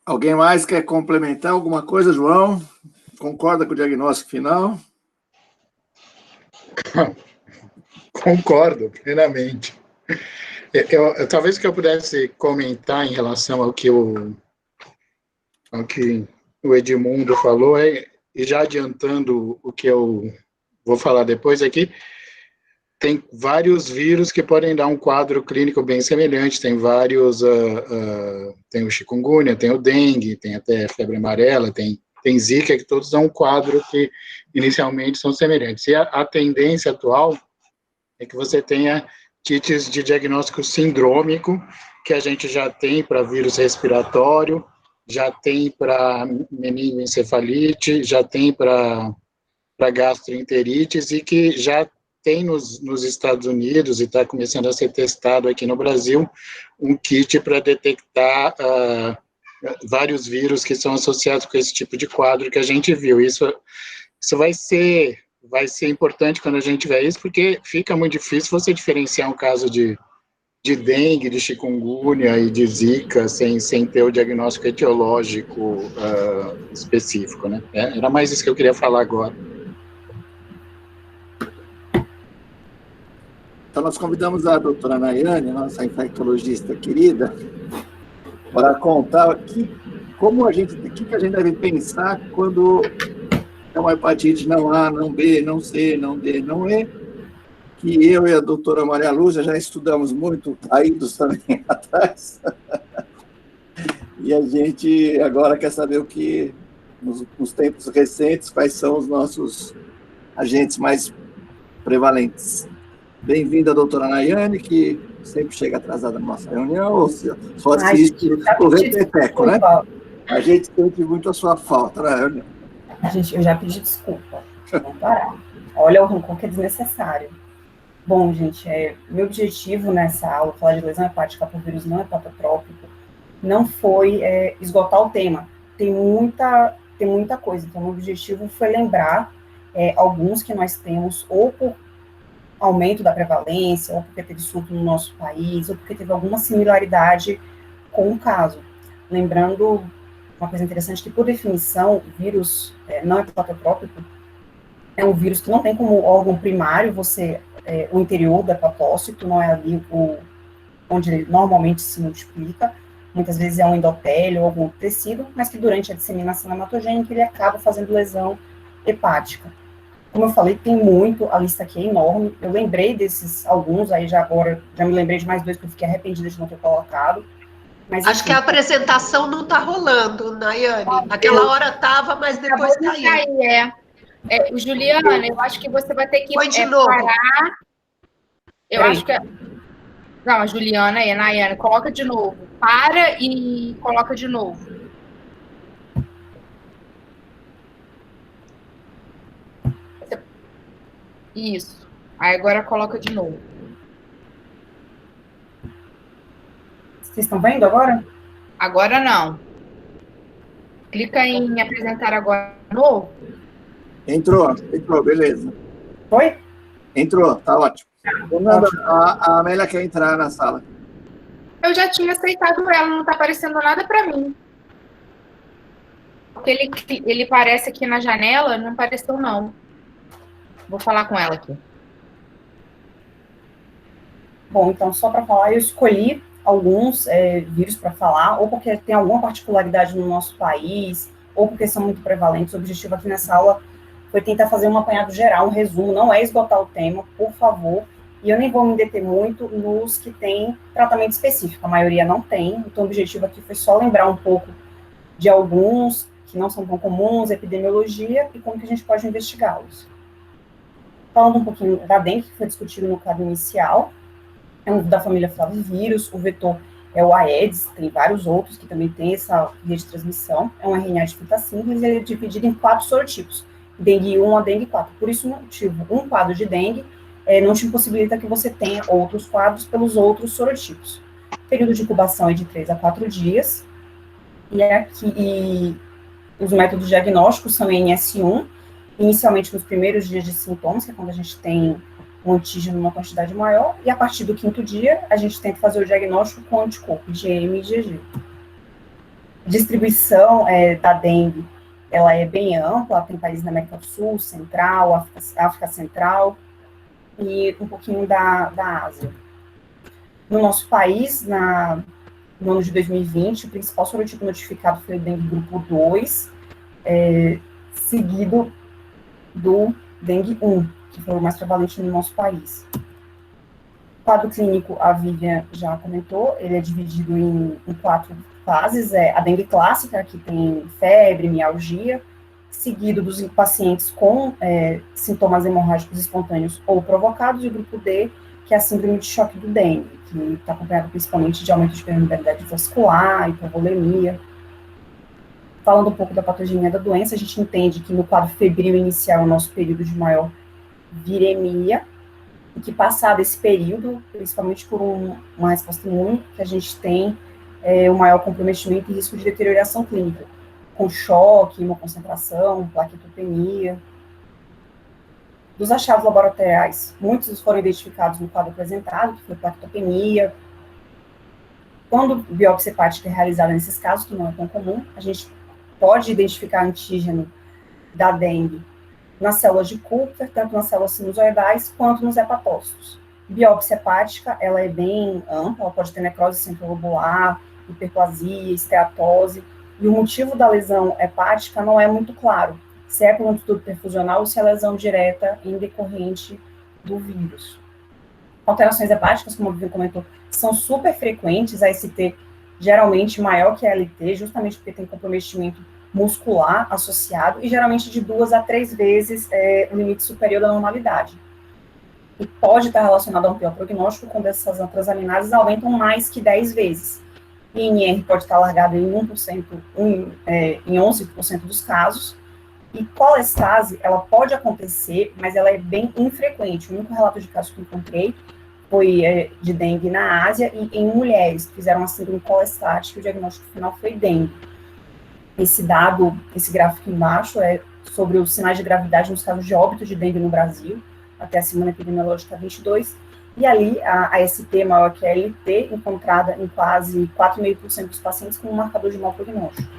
Alguém mais quer complementar alguma coisa, João? Concorda com o diagnóstico final? Concordo plenamente. Talvez o que eu pudesse comentar em relação ao que o Edmundo falou, e já adiantando o que eu vou falar depois aqui, tem vários vírus que podem dar um quadro clínico bem semelhante, tem vários, tem o chikungunya, tem o dengue, tem até febre amarela, tem zika, que todos dão um quadro que inicialmente são semelhantes. E a tendência atual é que você tenha kits de diagnóstico sindrômico, que a gente já tem para vírus respiratório, já tem para meningoencefalite, já tem para gastroenterites, e que já tem nos Estados Unidos, e está começando a ser testado aqui no Brasil, um kit para detectar vários vírus que são associados com esse tipo de quadro que a gente viu. Isso vai ser importante quando a gente tiver isso, porque fica muito difícil você diferenciar um caso de dengue, de chikungunya e de zika sem ter o diagnóstico etiológico específico, né? Era mais isso que eu queria falar agora. Então, nós convidamos a doutora Nayane, nossa infectologista querida, para contar o que a gente deve pensar quando é uma hepatite não A, não B, não C, não D, não E, que eu e a doutora Maria Lúcia já estudamos muito, caídos também atrás, e a gente agora quer saber o que, nos tempos recentes, quais são os nossos agentes mais prevalentes. Bem-vinda, doutora Nayane, que sempre chega atrasada na nossa reunião, ou só assiste o repeteco, né? A gente sente muito a sua falta na reunião. Gente, eu já pedi desculpa. Vamos parar. Olha o rancor que é desnecessário. Bom, gente, meu objetivo nessa aula, falar de lesão hepática por vírus não hepatotrópico, não foi esgotar o tema. Tem muita coisa. Então, meu objetivo foi lembrar alguns que nós temos, ou por aumento da prevalência, ou porque teve surto no nosso país, ou porque teve alguma similaridade com o caso. Lembrando uma coisa interessante, que por definição, o vírus não hepatotrópico é um vírus que não tem como órgão primário o interior do hepatócito, não é ali onde ele normalmente se multiplica, muitas vezes é um endotélio ou algum tecido, mas que durante a disseminação hematogênica ele acaba fazendo lesão hepática. Como eu falei, tem muito, a lista aqui é enorme. Eu lembrei desses alguns, aí já me lembrei de mais dois que eu fiquei arrependida de não ter colocado. Mas, acho que a apresentação não está rolando, Nayane. Naquela hora estava, mas depois caiu. Juliana, eu acho que você vai ter que Põe de novo. parar. Eu acho que... Não, a Juliana e a Nayane, coloca de novo. Para e coloca de novo. Isso. Aí agora coloca de novo. Vocês estão vendo agora? Agora não. Clica em apresentar agora de novo. Entrou, beleza. Foi? Entrou, tá ótimo. A Amélia quer entrar na sala. Eu já tinha aceitado ela, não tá aparecendo nada para mim. Porque ele aparece aqui na janela, não apareceu não. Vou falar com ela aqui. Bom, então, só para falar, eu escolhi alguns vírus para falar, ou porque tem alguma particularidade no nosso país, ou porque são muito prevalentes. O objetivo aqui nessa aula foi tentar fazer um apanhado geral, um resumo, não é esgotar o tema, por favor, e eu nem vou me deter muito nos que têm tratamento específico, a maioria não tem, então o objetivo aqui foi só lembrar um pouco de alguns que não são tão comuns, epidemiologia, e como que a gente pode investigá-los. Falando um pouquinho da dengue, que foi discutido no quadro inicial, é um da família flavivírus, o vetor é o Aedes, tem vários outros que também têm essa via de transmissão, é um RNA de fita simples, ele é dividido em 4 sorotipos, dengue 1 a dengue 4, por isso motivo, um quadro de dengue não te impossibilita que você tenha outros quadros pelos outros sorotipos. O período de incubação é de 3 a 4 dias, e os métodos diagnósticos são NS1, inicialmente nos primeiros dias de sintomas, que é quando a gente tem um antígeno numa quantidade maior, e a partir do 5º dia, a gente tenta fazer o diagnóstico com anticorpo, IgM e IgG. A distribuição da dengue, ela é bem ampla, tem países da América do Sul, Central, África Central, e um pouquinho da Ásia. No nosso país, no ano de 2020, o principal sorotipo notificado foi o dengue grupo 2, seguido do dengue 1, que foi o mais prevalente no nosso país. O quadro clínico, a Vivian já comentou, ele é dividido em 4 fases. A dengue clássica, que tem febre, mialgia, seguido dos pacientes com sintomas hemorrágicos espontâneos ou provocados, e o grupo D, que é a síndrome de choque do dengue, que está acompanhado principalmente de aumento de permeabilidade vascular, hipovolemia. Falando um pouco da patogenia da doença, a gente entende que no quadro febril inicial é o nosso período de maior viremia, e que passado esse período, principalmente por uma resposta imune, que a gente tem o maior comprometimento e risco de deterioração clínica, com choque, hemoconcentração, plaquetopenia. Dos achados laboratoriais, muitos foram identificados no quadro apresentado, que foi plaquetopenia. Quando biópsia hepática é realizada nesses casos, que não é tão comum, a gente pode identificar antígeno da dengue nas células de Kupfer, tanto nas células sinusoidais quanto nos hepatócitos. Biópsia hepática, ela é bem ampla, ela pode ter necrose centrolobular, hiperplasia, esteatose, e o motivo da lesão hepática não é muito claro, se é por um distúrbio perfusional ou se é lesão direta em decorrente do vírus. Alterações hepáticas, como o Vivian comentou, são super frequentes, a ST geralmente maior que a LT, justamente porque tem comprometimento muscular associado, e geralmente de 2 a 3 vezes o limite superior da normalidade. E pode estar relacionado a um pior prognóstico, quando essas transaminases aumentam mais que 10 vezes. INR pode estar largado em 1%, em 11% dos casos. E colestase, ela pode acontecer, mas ela é bem infrequente. O único relato de caso que eu encontrei foi de dengue na Ásia e em mulheres que fizeram a síndrome colestática, e o diagnóstico final foi dengue. Esse gráfico embaixo é sobre os sinais de gravidade nos casos de óbito de dengue no Brasil, até a semana epidemiológica 22, e ali a ST maior que a LT, encontrada em quase 4,5% dos pacientes com um marcador de mau prognóstico.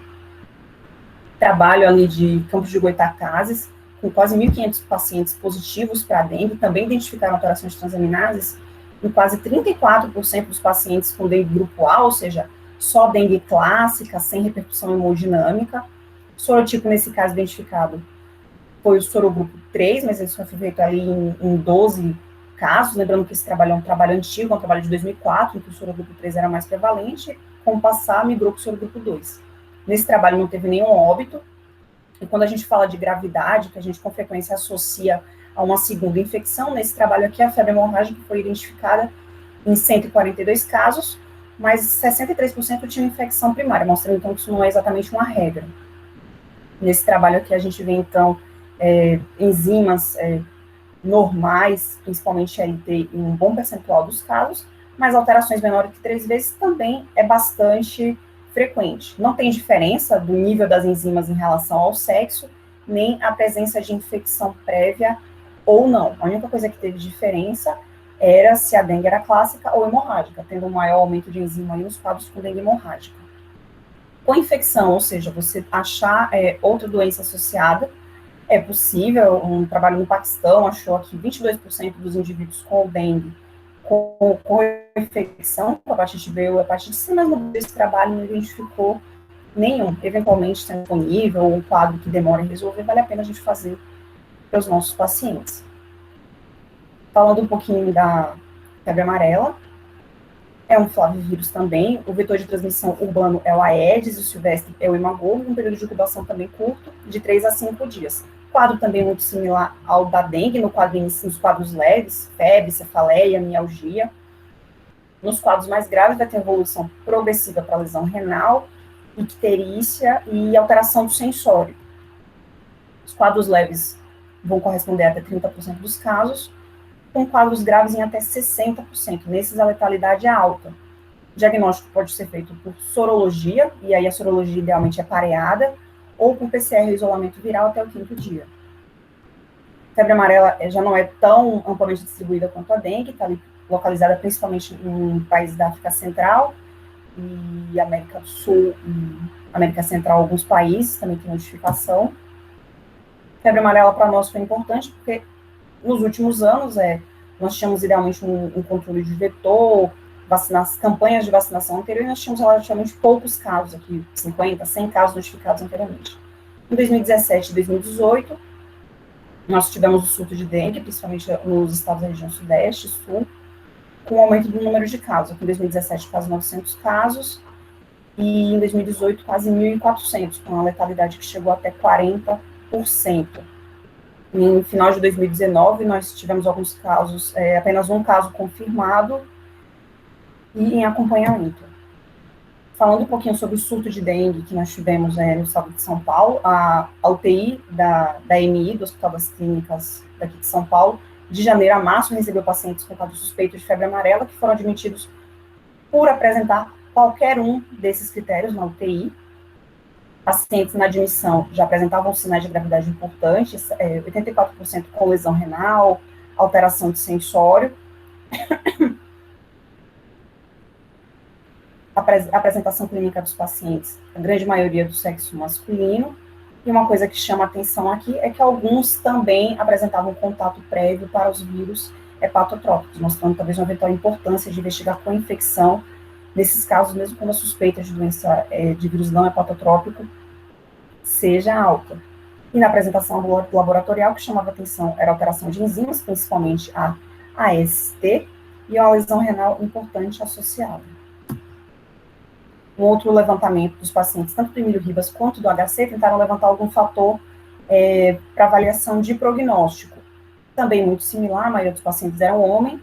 Trabalho ali de Campos de Goytacazes, com quase 1.500 pacientes positivos para dengue, também identificaram alterações de transaminases em quase 34% dos pacientes com dengue grupo A, ou seja, só dengue clássica, sem repercussão hemodinâmica. O sorotipo, nesse caso, identificado foi o sorogrupo 3, mas ele só foi feito ali em 12 casos, lembrando que esse trabalho é um trabalho antigo, é um trabalho de 2004, em que o sorogrupo 3 era mais prevalente, com o passar, migrou para o sorogrupo 2. Nesse trabalho não teve nenhum óbito, e quando a gente fala de gravidade, que a gente com frequência associa a uma segunda infecção, nesse trabalho aqui a febre hemorrágica foi identificada em 142 casos, mas 63% tinham infecção primária, mostrando então que isso não é exatamente uma regra. Nesse trabalho aqui a gente vê então enzimas normais, principalmente LT, em um bom percentual dos casos, mas alterações menores que 3 vezes também é bastante frequente. Não tem diferença do nível das enzimas em relação ao sexo, nem a presença de infecção prévia ou não. A única coisa que teve diferença era se a dengue era clássica ou hemorrágica, tendo um maior aumento de enzima aí nos quadros com dengue hemorrágica. Com infecção, ou seja, você achar outra doença associada, é possível. Um trabalho no Paquistão achou que 22% dos indivíduos com dengue com infecção, com hepatite B ou hepatite C, mas nesse trabalho não identificou nenhum. Eventualmente, tem disponível ou um quadro que demora a resolver, vale a pena a gente fazer para os nossos pacientes. Falando um pouquinho da febre amarela, é um flavivírus também, o vetor de transmissão urbano é o Aedes, o silvestre é o imagogo, um período de incubação também curto, de 3 a 5 dias. Quadro também muito similar ao da dengue, nos quadros leves, febre, cefaleia, mialgia. Nos quadros mais graves vai ter evolução progressiva para lesão renal, icterícia e alteração do sensório. Os quadros leves vão corresponder a até 30% dos casos, com quadros graves em até 60%. Nesses, a letalidade é alta. O diagnóstico pode ser feito por sorologia, e aí a sorologia idealmente é pareada, ou por PCR, isolamento viral, até o 5º dia. A febre amarela já não é tão amplamente distribuída quanto a dengue, está localizada principalmente em países da África Central e América do Sul, e América Central, alguns países também tem notificação. A febre amarela para nós foi importante porque nos últimos anos nós tínhamos idealmente um controle de vetor, campanhas de vacinação anterior, nós tínhamos relativamente poucos casos aqui, 50, 100 casos notificados anteriormente. Em 2017 e 2018, nós tivemos o surto de dengue, principalmente nos estados da região sudeste e sul, com o aumento do número de casos. Aqui em 2017, quase 900 casos, e em 2018, quase 1.400, com uma letalidade que chegou até 40%. No final de 2019, nós tivemos alguns casos, apenas um caso confirmado e em acompanhamento. Falando um pouquinho sobre o surto de dengue que nós tivemos no estado de São Paulo, a UTI da MI, do Hospital das Clínicas daqui de São Paulo, de janeiro a março, recebeu pacientes com quadro suspeito de febre amarela, que foram admitidos por apresentar qualquer um desses critérios na UTI. Pacientes na admissão já apresentavam sinais de gravidade importantes, 84% com lesão renal, alteração de sensório. A apresentação clínica dos pacientes, a grande maioria do sexo masculino. E uma coisa que chama a atenção aqui é que alguns também apresentavam contato prévio para os vírus hepatotrópicos, mostrando talvez uma eventual importância de investigar com infecção nesses casos, mesmo quando a suspeita de doença de vírus não hepatotrópico seja alta. E na apresentação laboratorial, que chamava atenção era a alteração de enzimas, principalmente a AST, e uma lesão renal importante associada. Um outro levantamento dos pacientes, tanto do Emílio Ribas quanto do HC, tentaram levantar algum fator para avaliação de prognóstico. Também muito similar, a maioria dos pacientes eram homem,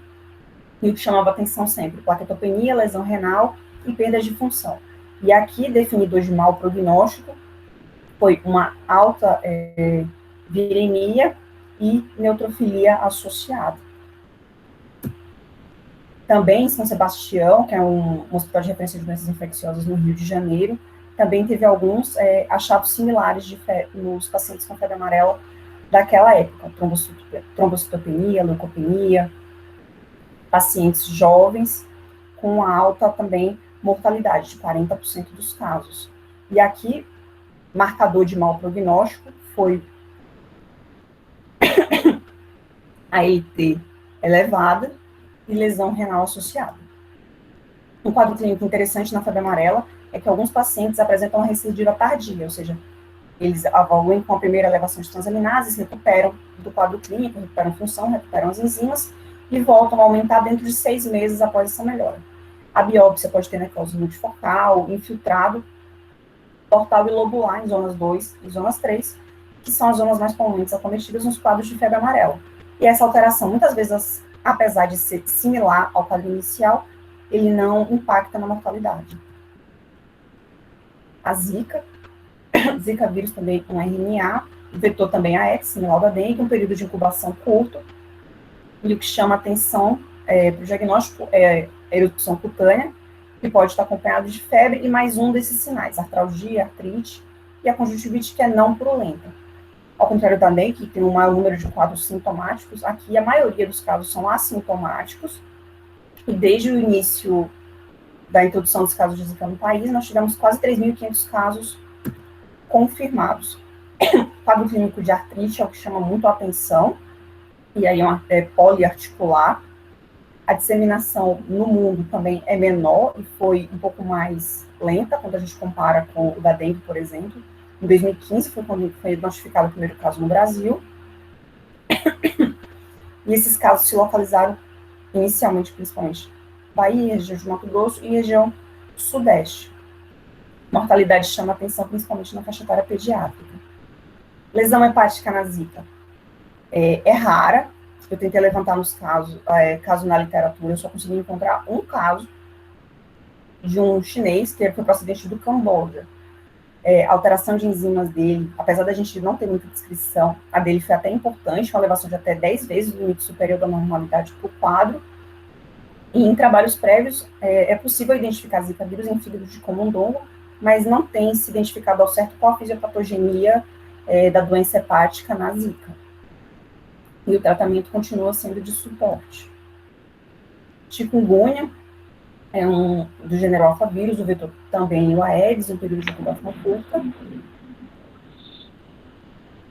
e o que chamava atenção sempre, plaquetopenia, lesão renal e perda de função. E aqui, definidor de mau prognóstico, foi uma alta viremia e neutrofilia associada. Também em São Sebastião, que é um hospital de referência de doenças infecciosas no Rio de Janeiro, também teve alguns achados similares nos pacientes com febre amarela daquela época, trombocitopenia, leucopenia, pacientes jovens com uma alta também mortalidade, de 40% dos casos. E aqui, marcador de mau prognóstico foi a EIT elevada e lesão renal associada. Um quadro clínico interessante na febre amarela é que alguns pacientes apresentam uma recidiva tardia, ou seja, eles evoluem com a primeira elevação de transaminases, recuperam do quadro clínico, recuperam função, recuperam as enzimas e voltam a aumentar dentro de 6 meses após essa melhora. A biópsia pode ter necrose multifocal, infiltrado, portal e lobular em zonas 2 e zonas 3, que são as zonas mais comumente acometidas nos quadros de febre amarela. E essa alteração, muitas vezes, apesar de ser similar ao quadro inicial, ele não impacta na mortalidade. A Zika vírus também com RNA, o vetor também AX, similar ao da dengue, um período de incubação curto, e o que chama atenção para o diagnóstico é a erupção cutânea, que pode estar acompanhado de febre e mais um desses sinais, artralgia, artrite e a conjuntivite, que é não purulenta. Ao contrário da dengue, que tem um maior número de quadros sintomáticos, aqui a maioria dos casos são assintomáticos, e desde o início da introdução dos casos de Zika no país, nós tivemos quase 3.500 casos confirmados. O quadro clínico de artrite é o que chama muito a atenção, e aí é poliarticular. A disseminação no mundo também é menor e foi um pouco mais lenta quando a gente compara com o da dengue, por exemplo. Em 2015 foi quando foi notificado o primeiro caso no Brasil. E esses casos se localizaram inicialmente, principalmente, Bahia, região de Mato Grosso e região sudeste. Mortalidade chama atenção principalmente na faixa etária pediátrica. Lesão hepática na Zika é rara. Eu tentei levantar nos casos na literatura, eu só consegui encontrar um caso de um chinês que foi procedente do Camboja. A alteração de enzimas dele, apesar da gente não ter muita descrição, a dele foi até importante, uma elevação de até 10 vezes o limite superior da normalidade por quadro. E em trabalhos prévios, é possível identificar Zika vírus em fígado de camundongo, mas não tem se identificado ao certo qual a fisiopatogenia da doença hepática na Zika. E o tratamento continua sendo de suporte. Chikungunya é do gênero alfavírus, o vetor também o Aedes, um período de incubação curta.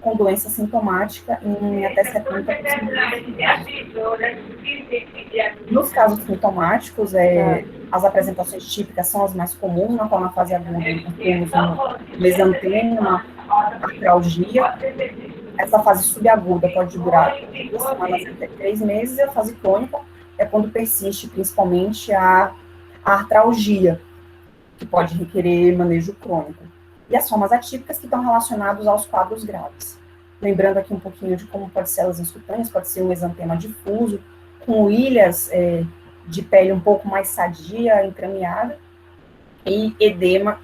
com doença sintomática em até 70%. Nos casos sintomáticos, as apresentações típicas são as mais comuns, na qual na fase aguda temos um mesantema, artralgia. Essa fase subaguda pode durar 2 semanas até 3 meses, e a fase crônica é quando persiste principalmente a artralgia, que pode requerer manejo crônico. E as formas atípicas que estão relacionadas aos quadros graves. Lembrando aqui um pouquinho de como pode ser as cutâneas, pode ser um exantema difuso, com ilhas de pele um pouco mais sadia, entrameada, e edema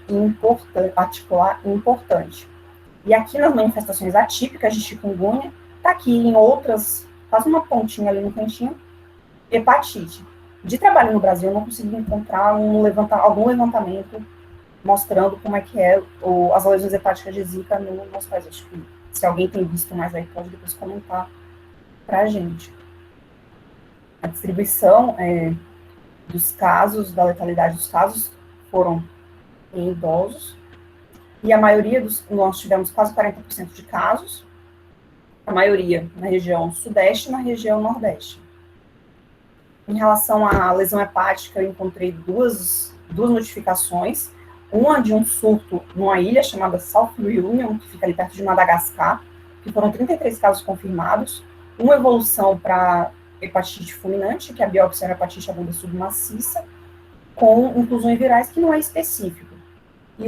articular importante. E aqui nas manifestações atípicas de chikungunya, está aqui em outras, faz uma pontinha ali no cantinho, hepatite. De trabalho no Brasil, eu não consegui encontrar algum levantamento mostrando como é que as lesões hepáticas de Zika no nosso país. Acho que se alguém tem visto mais aí, pode depois comentar para a gente. A distribuição dos casos, da letalidade dos casos, foram em idosos, e a maioria nós tivemos quase 40% de casos, a maioria na região sudeste e na região nordeste. Em relação à lesão hepática, eu encontrei duas notificações, uma de um surto numa ilha chamada South Reunion, que fica ali perto de Madagascar, que foram 33 casos confirmados, uma evolução para hepatite fulminante, que é a biópsia era hepatite aguda submaciça, com inclusões virais que não é específico, e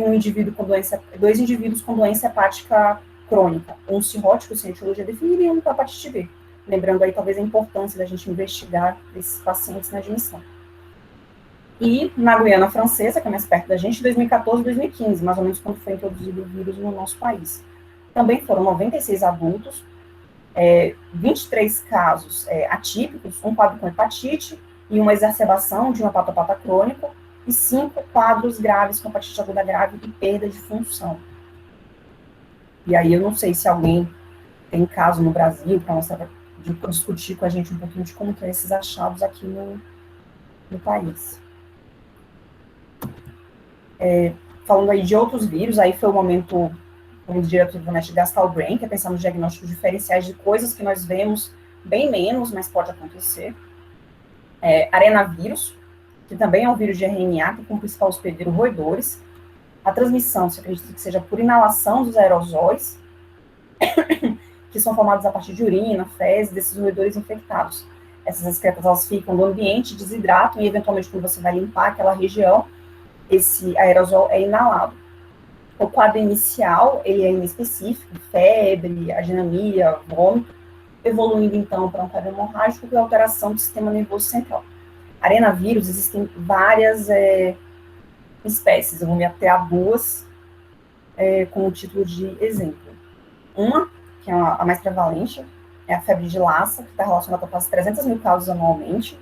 dois indivíduos com doença hepática crônica, um cirrótico, sem etiologia definida, e um com hepatite B. Lembrando aí, talvez, a importância da gente investigar esses pacientes na admissão. E na Guiana Francesa, que é mais perto da gente, 2014 e 2015, mais ou menos quando foi introduzido o vírus no nosso país. Também foram 96 adultos, 23 casos atípicos, um quadro com hepatite e uma exacerbação de um hepatopata crônico, e 5 quadros graves com hepatite aguda grave e perda de função. E aí eu não sei se alguém tem caso no Brasil para discutir com a gente um pouquinho de como que é esses achados aqui no país. Falando aí de outros vírus, aí foi o momento, como diretor do NET Gastal Brain, que é pensar nos diagnósticos diferenciais de coisas que nós vemos bem menos, mas pode acontecer. Arenavírus, que também é um vírus de RNA, que como principal hospedeiro roedores. A transmissão se acredita que seja por inalação dos aerosóis, que são formados a partir de urina, fezes desses roedores infectados. Essas excretas, elas ficam no ambiente, desidratam, e eventualmente quando você vai limpar aquela região, esse aerosol é inalado. O quadro inicial, ele é inespecífico, febre, aginemia, vômito, evoluindo então para um quadro hemorrágico e alteração do sistema nervoso central. Arenavírus, existem várias espécies, eu vou me ater a 2 com o título de exemplo. Uma, que é a mais prevalente, é a febre de Lassa, que está relacionada a quase 300 mil casos anualmente,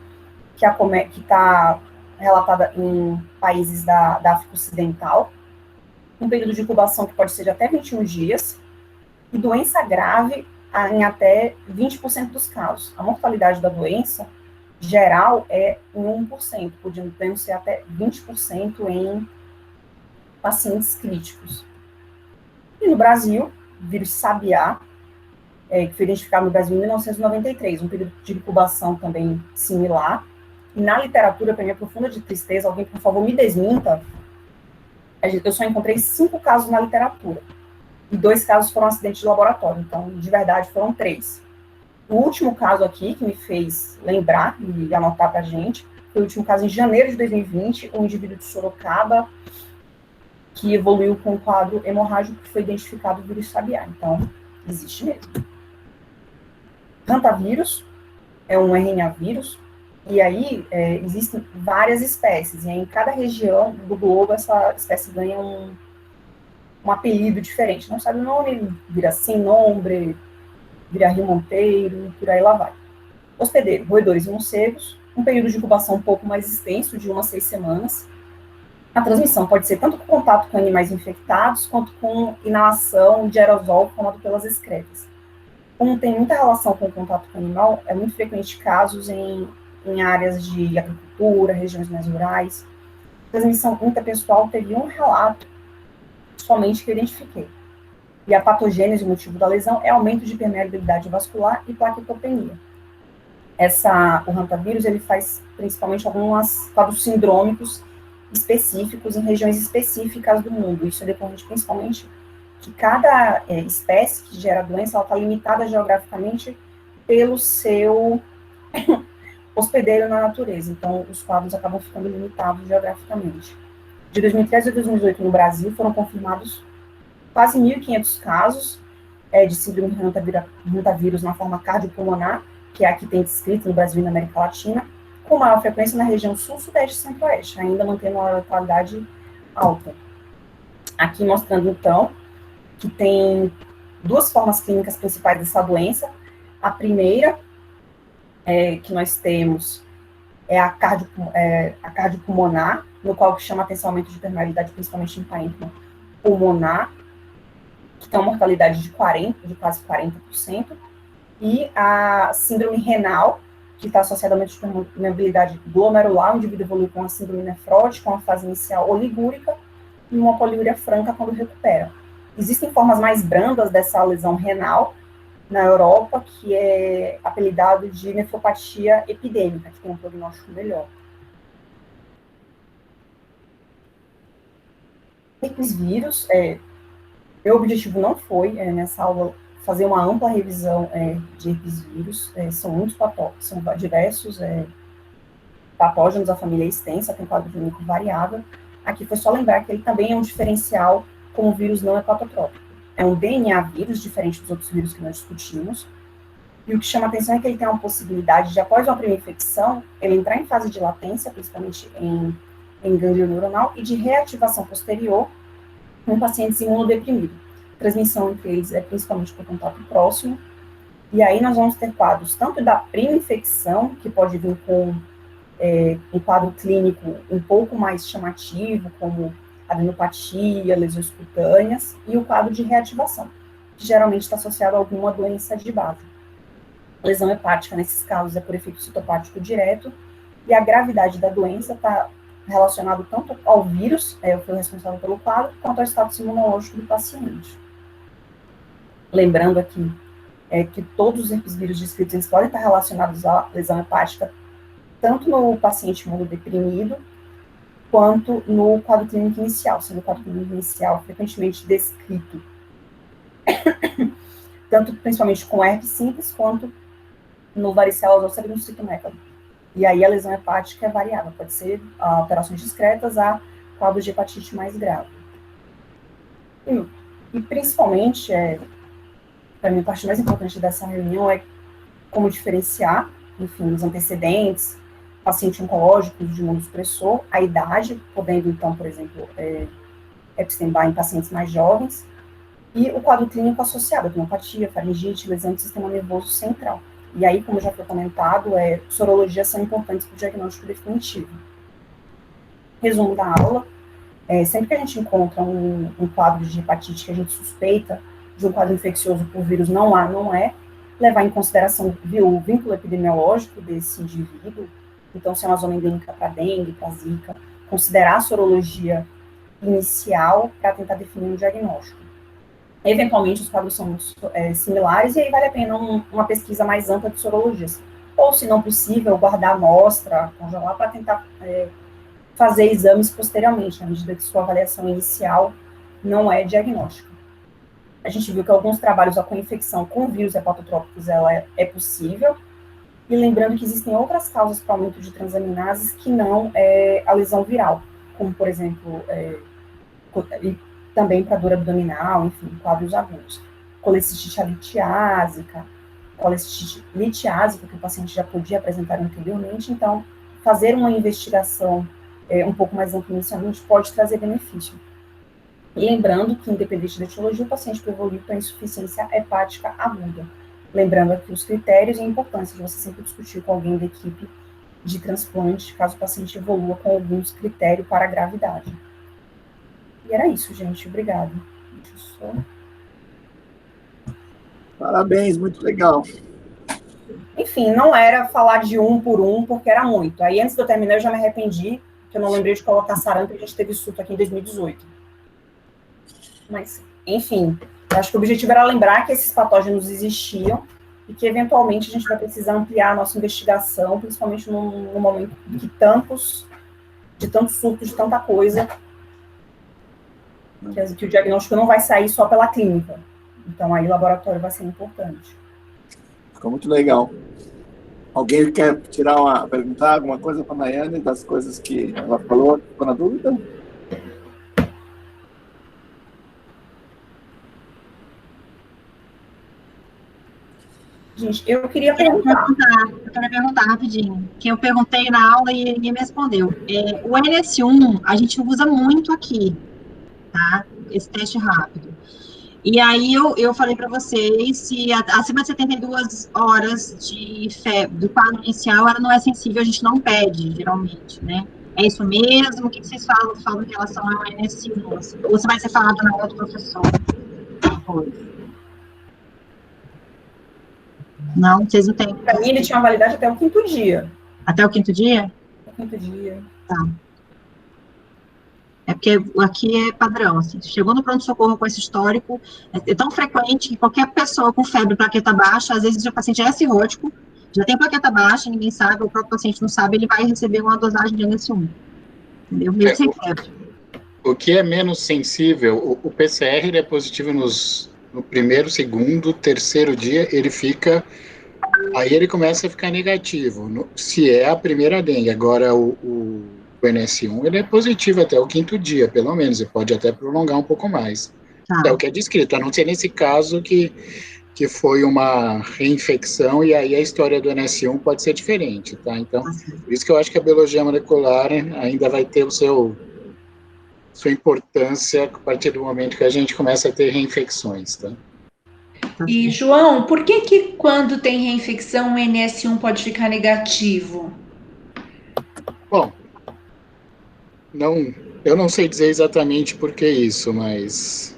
que está relatada em países da África Ocidental, um período de incubação que pode ser de até 21 dias, e doença grave em até 20% dos casos. A mortalidade da doença geral é em 1%, podendo ser até 20% em pacientes críticos. E no Brasil, o vírus Sabiá, que foi identificado no Brasil em 1993, um período de incubação também similar. E na literatura, para minha profunda de tristeza, alguém, por favor, me desminta, eu só encontrei 5 casos na literatura. E 2 casos foram acidentes de laboratório, então, de verdade, foram 3. O último caso aqui, que me fez lembrar e anotar para a gente, foi o último caso em janeiro de 2020, um indivíduo de Sorocaba, que evoluiu com um quadro hemorrágico que foi identificado o vírus Sabiá. Então, existe mesmo. Hantavírus é um RNA vírus, e aí existem várias espécies, e aí, em cada região do globo essa espécie ganha um apelido diferente. Não sabe o nome, vira sem nome, vira Rio Monteiro, por aí lá vai. Hospedeiro, roedores e morcegos, um período de incubação um pouco mais extenso, de 1 a 6 semanas. A transmissão pode ser tanto com contato com animais infectados, quanto com inalação de aerosol formado pelas excretas. Como tem muita relação com o contato com o animal, é muito frequente casos em áreas de agricultura, regiões mais rurais. Transmissão interpessoal teve um relato somente que eu identifiquei. E a patogênese, o motivo da lesão, é aumento de permeabilidade vascular e plaquetopenia. O hantavirus, ele faz principalmente alguns quadros sindrômicos específicos em regiões específicas do mundo. Isso é decorrente principalmente que cada espécie que gera a doença, ela está limitada geograficamente pelo seu hospedeiro na natureza. Então, os quadros acabam ficando limitados geograficamente. De 2013 a 2018, no Brasil, foram confirmados quase 1.500 casos de síndrome de hantavirus na forma cardiopulmonar, que é a que tem descrito no Brasil e na América Latina, com maior frequência na região sul, sudeste e centro-oeste, ainda mantendo uma letalidade alta. Aqui mostrando, então, que tem duas formas clínicas principais dessa doença. A primeira, que nós temos, é a cardiopulmonar, no qual que chama atenção aumento de permeabilidade, principalmente em parênquima pulmonar, que tem uma mortalidade de quase 40%, e a síndrome renal, que está associada a aumento de permeabilidade glomerular, o indivíduo evolui com a síndrome nefrótica, com a fase inicial oligúrica, e uma poliúria franca quando recupera. Existem formas mais brandas dessa lesão renal na Europa, que é apelidado de nefropatia epidêmica, que tem um prognóstico melhor. Herpes vírus, meu objetivo não foi, nessa aula, fazer uma ampla revisão de herpes vírus. São muitos patógenos, são diversos patógenos, a família é extensa, tem quadro clínico variável. Aqui foi só lembrar que ele também é um diferencial como vírus não hepatotrópico. É um DNA vírus, diferente dos outros vírus que nós discutimos, e o que chama a atenção é que ele tem uma possibilidade de, após uma primeira infecção, ele entrar em fase de latência, principalmente em gânglio neuronal, e de reativação posterior em pacientes imunodeprimidos. A transmissão entre eles é principalmente por contato próximo, e aí nós vamos ter quadros tanto da prima infecção, que pode vir com um quadro clínico um pouco mais chamativo, como adenopatia, lesões cutâneas, e o quadro de reativação, que geralmente está associado a alguma doença de base. A lesão hepática, nesses casos, é por efeito citopático direto, e a gravidade da doença está relacionado tanto ao vírus, o que é responsável pelo quadro, quanto ao status imunológico do paciente. Lembrando aqui que todos os herpesvírus descritos eles podem estar relacionados à lesão hepática, tanto no paciente imunodeprimido, quanto no quadro clínico inicial, sendo o quadro clínico inicial frequentemente descrito, tanto principalmente com herpes simples, quanto no varicela zoster e no citomégalo. E aí a lesão hepática é variável, pode ser operações discretas a quadros de hepatite mais grave. E principalmente, para mim, a parte mais importante dessa reunião é como diferenciar, enfim, os antecedentes, paciente oncológico de imunossupressor, a idade, podendo, então, por exemplo, Epstein-Barr em pacientes mais jovens, e o quadro clínico associado, pneumopatia, faringite, lesão do sistema nervoso central. E aí, como já foi comentado, sorologias são importantes para o diagnóstico definitivo. Resumo da aula, sempre que a gente encontra um quadro de hepatite que a gente suspeita de um quadro infeccioso por vírus não levar em consideração o vínculo epidemiológico desse indivíduo, então se é uma zona endêmica para dengue, para zika, considerar a sorologia inicial para tentar definir um diagnóstico. Eventualmente, os quadros são similares, e aí vale a pena uma pesquisa mais ampla de sorologias. Ou, se não possível, guardar a amostra, congelar, para tentar fazer exames posteriormente, à medida que sua avaliação inicial não é diagnóstica. A gente viu que alguns trabalhos com infecção com vírus hepatotrópicos ela é possível, e lembrando que existem outras causas para o aumento de transaminases que não a lesão viral, como, por exemplo, também para dor abdominal, enfim, quadros agudos. Colecistite litiásica, que o paciente já podia apresentar anteriormente, então, fazer uma investigação um pouco mais ampla inicialmente pode trazer benefício. E lembrando que, independente da etiologia, o paciente pode evoluir para insuficiência hepática aguda. Lembrando aqui os critérios e a importância de você sempre discutir com alguém da equipe de transplante, caso o paciente evolua com alguns critérios para a gravidade. E era isso, gente. Obrigada. Parabéns, muito legal. Enfim, não era falar de um por um, porque era muito. Aí, antes de eu terminar, eu já me arrependi, que eu não lembrei de colocar sarampo, e a gente teve surto aqui em 2018. Mas, enfim, Eu acho que o objetivo era lembrar que esses patógenos existiam e que, eventualmente, a gente vai precisar ampliar a nossa investigação, principalmente no momento de tantos surtos, de tanta coisa, que o diagnóstico não vai sair só pela clínica. Então, aí o laboratório vai ser importante. Ficou muito legal. Alguém quer perguntar alguma coisa para a Nayane das coisas que ela falou? Ficou na dúvida? Gente, eu queria perguntar rapidinho, que eu perguntei na aula e ninguém me respondeu. O NS1, a gente usa muito aqui, tá? Esse teste rápido. E aí eu falei para vocês, se acima de 72 horas de febre, do quadro inicial, ela não é sensível, a gente não pede, geralmente, né? É isso mesmo? O que vocês falam em relação ao NS1? Ou você vai ser falado na aula do professor? Não, vocês não têm. Para mim, ele tinha uma validade até o 5º dia. Até o 5º dia? Até o 5º dia. Tá. É porque aqui é padrão, assim, chegou no pronto-socorro com esse histórico, é tão frequente que qualquer pessoa com febre, plaqueta baixa, às vezes o paciente é cirrótico, já tem plaqueta baixa, ninguém sabe, o próprio paciente não sabe, ele vai receber uma dosagem de NS1, entendeu? Mesmo sem febre. O que é menos sensível, o PCR ele é positivo no primeiro, segundo, terceiro dia, ele fica, aí ele começa a ficar negativo, se é a primeira dengue. Agora o NS1 ele é positivo até o 5º dia, pelo menos, ele pode até prolongar um pouco mais. Tá. É o que é descrito, a não ser nesse caso que foi uma reinfecção, e aí a história do NS1 pode ser diferente, tá? Então, por isso que eu acho que a biologia molecular ainda vai ter sua importância a partir do momento que a gente começa a ter reinfecções, tá? E, João, por que quando tem reinfecção o NS1 pode ficar negativo? Bom, eu não sei dizer exatamente por que isso, mas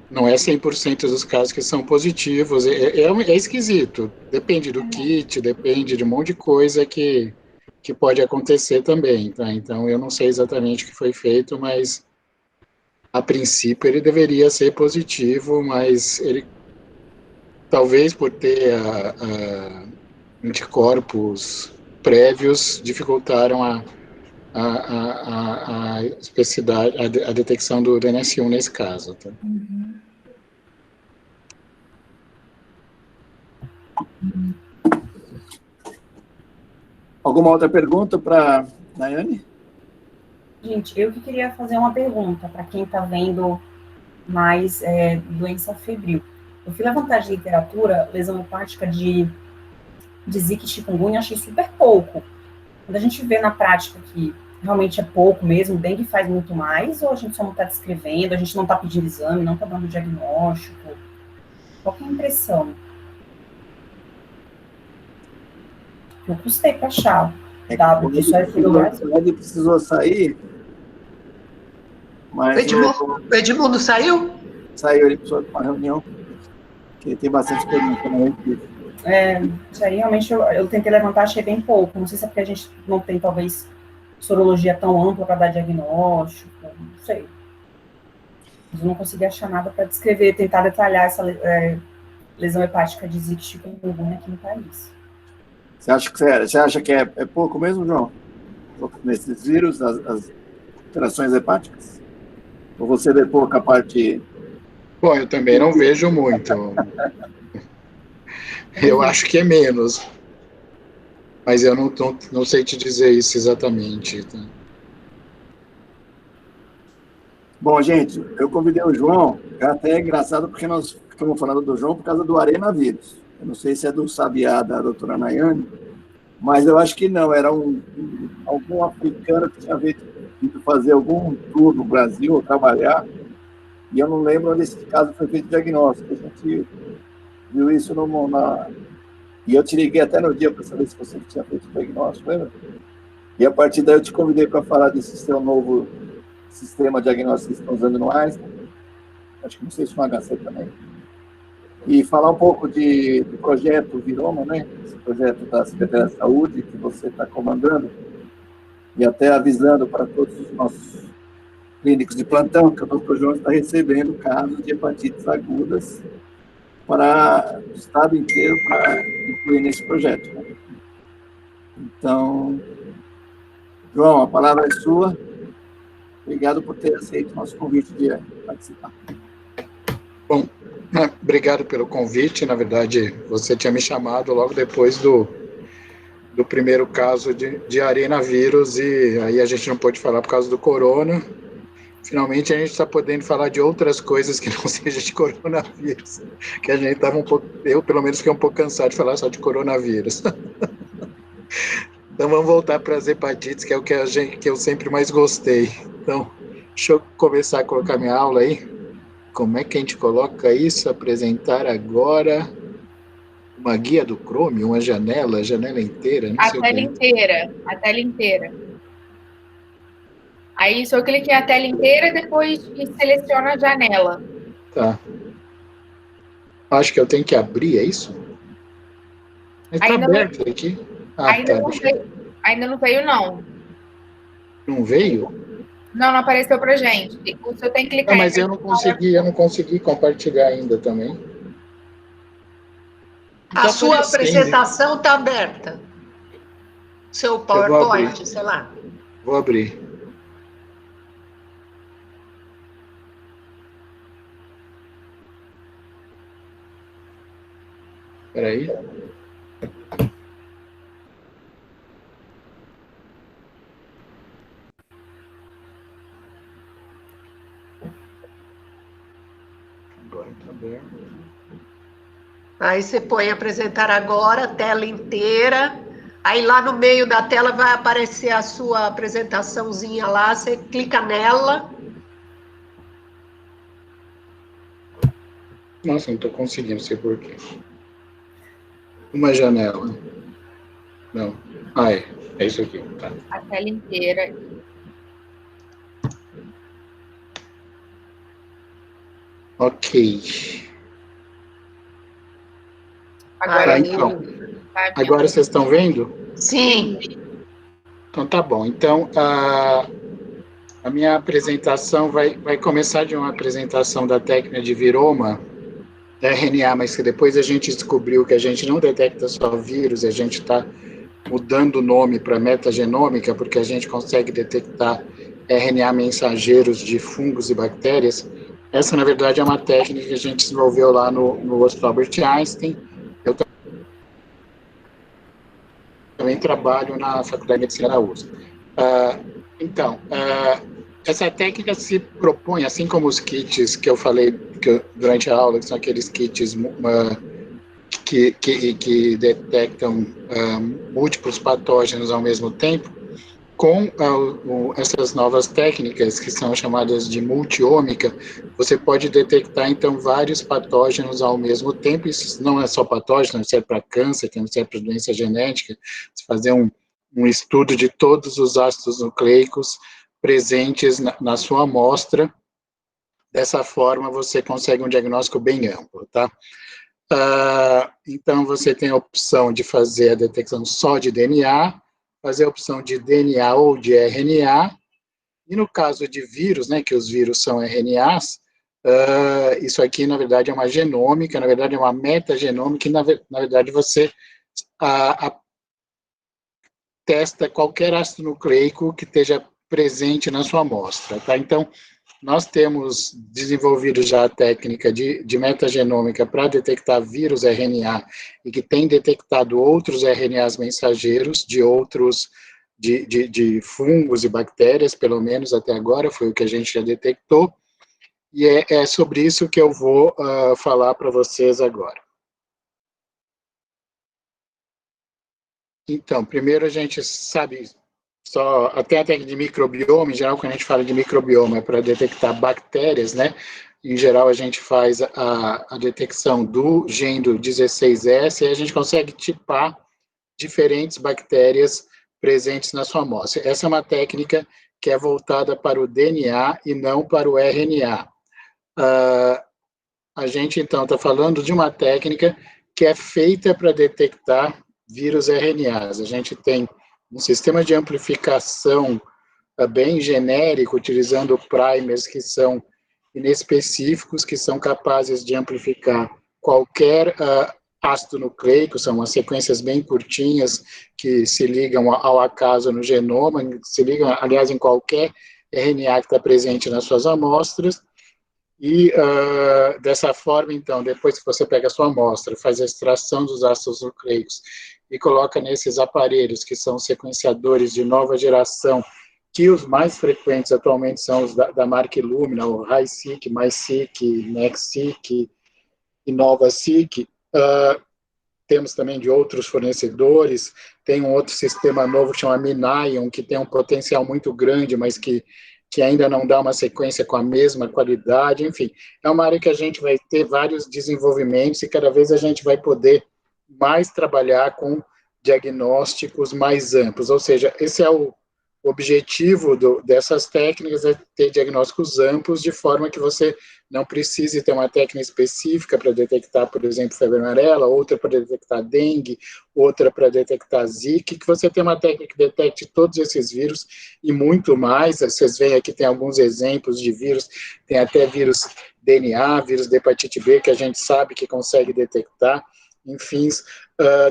não é 100% dos casos que são positivos. É esquisito, depende do kit, depende de um monte de coisa que pode acontecer também, tá? Então, eu não sei exatamente o que foi feito, mas a princípio ele deveria ser positivo, mas ele, talvez por ter anticorpos prévios, dificultaram a especificidade, a detecção do NS1 nesse caso, tá? Alguma outra pergunta para Nayane? Gente, eu que queria fazer uma pergunta para quem está vendo mais doença febril. Eu fui levantar de literatura, lesão hepática de Zika e chikungunya, achei super pouco. Quando a gente vê na prática que realmente é pouco mesmo, dengue faz muito mais, ou a gente só não está descrevendo, a gente não está pedindo exame, não está dando diagnóstico? Qual que é a impressão? Eu custei para achar. Ele precisou sair, mas... O Edmundo saiu? Saiu, ele precisou de uma reunião, que tem bastante pergunta na equipe. Isso aí realmente eu tentei levantar, achei bem pouco. Não sei se é porque a gente não tem, talvez, sorologia tão ampla para dar diagnóstico, não sei. Mas eu não consegui achar nada para descrever, tentar detalhar essa lesão hepática de Zika e chikungunya aqui no país. Você acha que é pouco mesmo, João? Nesses vírus, as alterações hepáticas? Ou você vê pouca parte... Bom, eu também não vejo muito. Eu acho que é menos. Mas eu não sei te dizer isso exatamente. Tá? Bom, gente, eu convidei o João, até é engraçado porque nós ficamos falando do João por causa do arenavírus. Eu não sei se é do Sabiá da doutora Nayane, mas eu acho que não, era algum africano que tinha vindo fazer algum tour no Brasil, ou trabalhar, e eu não lembro onde esse caso foi feito diagnóstico. A gente viu isso e eu te liguei até no dia para saber se você tinha feito o diagnóstico, lembra? E a partir daí eu te convidei para falar desse seu novo sistema diagnóstico que vocês estão usando no Einstein, acho que não sei se no HC também, e falar um pouco do projeto Viroma, né? Esse projeto da Secretaria da Saúde que você está comandando, e até avisando para todos os nossos clínicos de plantão, que o Dr. João está recebendo casos de hepatites agudas para o estado inteiro, para incluir nesse projeto. Né? Então, João, a palavra é sua. Obrigado por ter aceito o nosso convite de participar. Bom, obrigado pelo convite. Na verdade, você tinha me chamado logo depois do primeiro caso de arenavírus, e aí a gente não pôde falar por causa do corona. Finalmente, a gente está podendo falar de outras coisas que não seja de coronavírus, que a gente estava um pouco, eu pelo menos fiquei um pouco cansado de falar só de coronavírus. Então vamos voltar para as hepatites, que é o que eu sempre mais gostei. Então, deixa eu começar a colocar minha aula aí. Como é que a gente coloca isso? Apresentar agora uma guia do Chrome, uma janela inteira? Não sei a tela inteira. Aí, se eu cliquei a tela inteira, depois seleciona a janela. Tá. Acho que eu tenho que abrir, é isso? Mas está aberto aqui. Ainda não veio, não. Não veio? Não apareceu pra gente. O senhor tem que clicar. Não, mas eu não consegui compartilhar ainda também. A sua apresentação está aberta. Seu PowerPoint, sei lá. Vou abrir. Espera aí. Agora está aberto. Aí você põe apresentar agora, tela inteira. Aí lá no meio da tela vai aparecer a sua apresentaçãozinha lá, você clica nela. Nossa, não estou conseguindo, não sei porquê. Uma janela. Não. Ah, é isso aqui. Tá. A tela inteira. Ok. Agora vocês estão vendo? Sim. Então tá bom. Então a minha apresentação vai começar de uma apresentação da técnica de viroma RNA, mas que depois a gente descobriu que a gente não detecta só vírus, a gente está mudando o nome para metagenômica, porque a gente consegue detectar RNA mensageiros de fungos e bactérias. Essa, na verdade, é uma técnica que a gente desenvolveu lá no Hospital Albert Einstein. Eu também trabalho na Faculdade de Medicina da USP. Essa técnica se propõe, assim como os kits que eu falei durante a aula, que são aqueles kits que detectam múltiplos patógenos ao mesmo tempo, com essas novas técnicas, que são chamadas de multiômica, você pode detectar, então, vários patógenos ao mesmo tempo. Isso não é só patógeno, serve para câncer, serve para doença genética, você fazer um estudo de todos os ácidos nucleicos presentes na sua amostra. Dessa forma, você consegue um diagnóstico bem amplo, tá? Então, você tem a opção de fazer a detecção só de DNA, fazer a opção de DNA ou de RNA, e no caso de vírus, né, que os vírus são RNAs, isso aqui, na verdade, é uma genômica, na verdade, é uma metagenômica, e, na verdade, você testa qualquer ácido nucleico que esteja presente na sua amostra, tá? Então, nós temos desenvolvido já a técnica de metagenômica para detectar vírus RNA e que tem detectado outros RNAs mensageiros de fungos e bactérias, pelo menos até agora, foi o que a gente já detectou, e é sobre isso que eu vou falar para vocês agora. Então, primeiro a gente sabe... Até a técnica de microbioma, em geral, quando a gente fala de microbioma, é para detectar bactérias, né? Em geral, a gente faz a detecção do gene do 16S e a gente consegue tipar diferentes bactérias presentes na sua amostra. Essa é uma técnica que é voltada para o DNA e não para o RNA. A gente, então, está falando de uma técnica que é feita para detectar vírus RNAs. A gente tem um sistema de amplificação bem genérico, utilizando primers que são inespecíficos, que são capazes de amplificar qualquer ácido nucleico, são umas sequências bem curtinhas que se ligam ao acaso no genoma, se ligam, aliás, em qualquer RNA que está presente nas suas amostras, e dessa forma, então, depois que você pega a sua amostra, faz a extração dos ácidos nucleicos e coloca nesses aparelhos, que são sequenciadores de nova geração, que os mais frequentes atualmente são os da marca Illumina, o HiSeq, MiSeq, NextSeq e NovaSeq. Temos também de outros fornecedores, tem um outro sistema novo que chama Minion, que tem um potencial muito grande, mas que ainda não dá uma sequência com a mesma qualidade. Enfim, é uma área que a gente vai ter vários desenvolvimentos e cada vez a gente vai poder mais trabalhar com diagnósticos mais amplos, ou seja, esse é o objetivo dessas técnicas, é ter diagnósticos amplos, de forma que você não precise ter uma técnica específica para detectar, por exemplo, febre amarela, outra para detectar dengue, outra para detectar zika, que você tem uma técnica que detecte todos esses vírus e muito mais. Vocês veem aqui, tem alguns exemplos de vírus, tem até vírus DNA, vírus de hepatite B, que a gente sabe que consegue detectar. Enfim,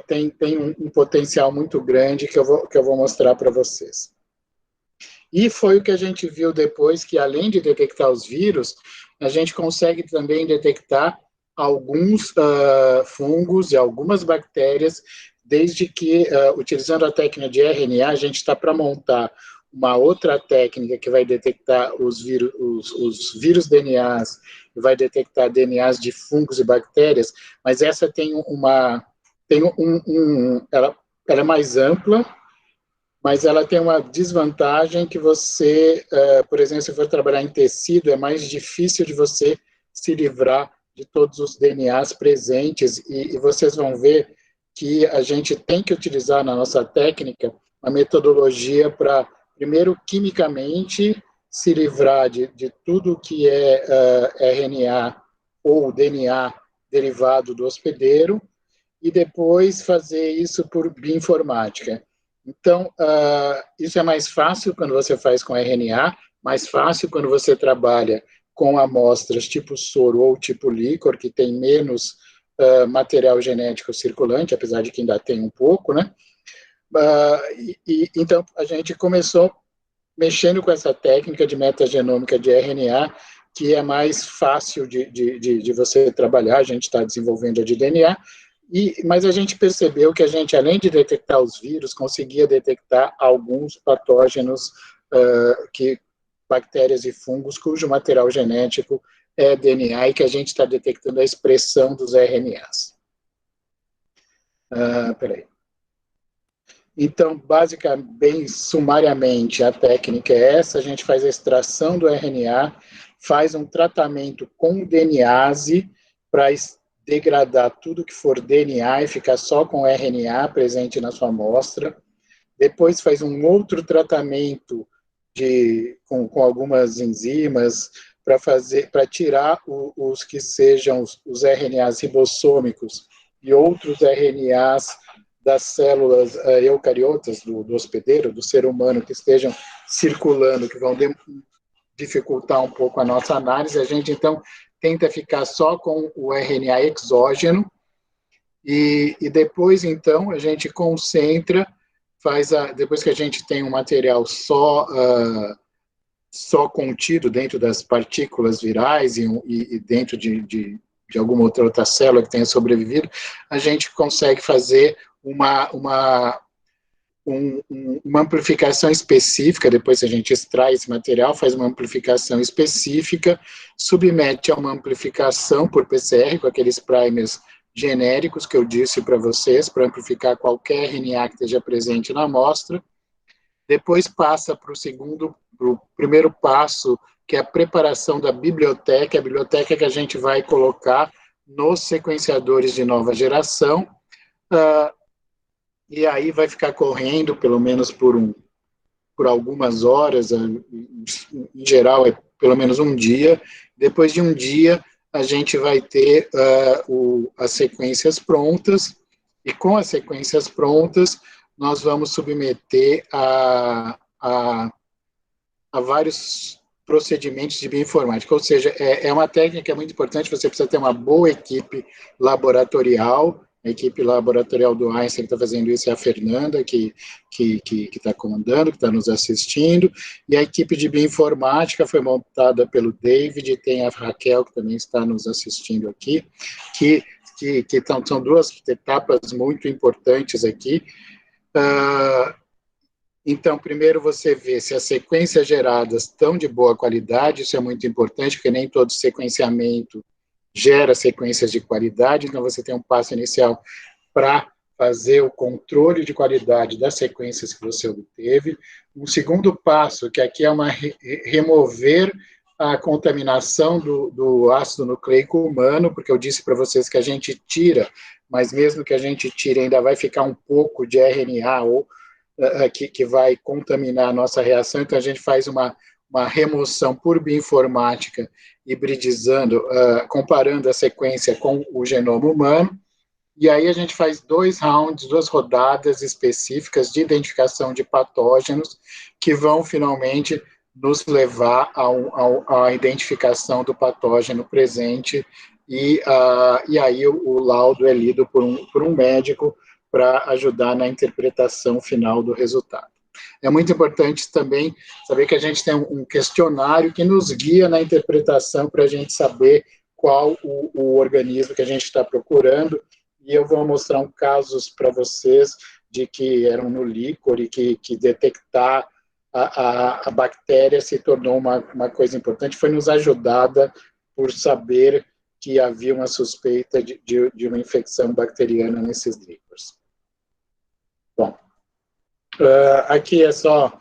tem um potencial muito grande que eu vou mostrar para vocês. E foi o que a gente viu depois, que além de detectar os vírus, a gente consegue também detectar alguns fungos e algumas bactérias, desde que, utilizando a técnica de RNA, a gente está para montar uma outra técnica que vai detectar os vírus DNAs, vai detectar DNAs de fungos e bactérias, mas essa tem ela é mais ampla, mas ela tem uma desvantagem que você, por exemplo, se for trabalhar em tecido, é mais difícil de você se livrar de todos os DNAs presentes, e vocês vão ver que a gente tem que utilizar na nossa técnica uma metodologia para, primeiro, quimicamente, se livrar de tudo que é RNA ou DNA derivado do hospedeiro, e depois fazer isso por bioinformática. Então, isso é mais fácil quando você faz com RNA, mais fácil quando você trabalha com amostras tipo soro ou tipo líquor, que tem menos material genético circulante, apesar de que ainda tem um pouco, né? Então, a gente começou mexendo com essa técnica de metagenômica de RNA, que é mais fácil de você trabalhar. A gente está desenvolvendo a de DNA, mas a gente percebeu que a gente, além de detectar os vírus, conseguia detectar alguns patógenos, bactérias e fungos, cujo material genético é DNA, e que a gente está detectando a expressão dos RNAs. Peraí. Então, basicamente, bem sumariamente, a técnica é essa: a gente faz a extração do RNA, faz um tratamento com DNase para degradar tudo que for DNA e ficar só com RNA presente na sua amostra. Depois faz um outro tratamento com algumas enzimas para tirar os que sejam os RNAs ribossômicos e outros RNAs das células eucariotas do hospedeiro, do ser humano, que estejam circulando, que vão dificultar um pouco a nossa análise. A gente, então, tenta ficar só com o RNA exógeno, e depois, então, a gente concentra, depois que a gente tem um material só contido dentro das partículas virais e dentro de alguma outra célula que tenha sobrevivido, a gente consegue fazer uma amplificação específica. Depois a gente extrai esse material, faz uma amplificação específica, submete a uma amplificação por PCR, com aqueles primers genéricos que eu disse para vocês, para amplificar qualquer RNA que esteja presente na amostra. Depois passa para o primeiro passo, que é a preparação da biblioteca, a biblioteca que a gente vai colocar nos sequenciadores de nova geração, e aí vai ficar correndo, pelo menos por algumas horas, em geral é pelo menos um dia. Depois de um dia, a gente vai ter as sequências prontas, e com as sequências prontas, nós vamos submeter a a vários procedimentos de bioinformática, ou seja, é uma técnica muito importante, você precisa ter uma boa equipe laboratorial. A equipe laboratorial do Einstein que está fazendo isso é a Fernanda, que está comandando, que está nos assistindo, e a equipe de bioinformática foi montada pelo David, tem a Raquel, que também está nos assistindo aqui, são duas etapas muito importantes aqui. Então, primeiro você vê se as sequências geradas estão de boa qualidade, isso é muito importante, porque nem todo sequenciamento gera sequências de qualidade, então você tem um passo inicial para fazer o controle de qualidade das sequências que você obteve. Um segundo passo, que aqui é remover a contaminação do ácido nucleico humano, porque eu disse para vocês que a gente tira, mas mesmo que a gente tire, ainda vai ficar um pouco de RNA que vai contaminar a nossa reação, então a gente faz uma remoção por bioinformática, hibridizando, comparando a sequência com o genoma humano, e aí a gente faz 2 rodadas específicas de identificação de patógenos, que vão finalmente nos levar à identificação do patógeno presente, e aí o laudo é lido por um médico para ajudar na interpretação final do resultado. É muito importante também saber que a gente tem um questionário que nos guia na interpretação para a gente saber qual o organismo que a gente está procurando, e eu vou mostrar casos para vocês de que eram no líquor e que detectar a bactéria se tornou uma coisa importante, foi nos ajudada por saber que havia uma suspeita de uma infecção bacteriana nesses líquores. Bom, aqui é só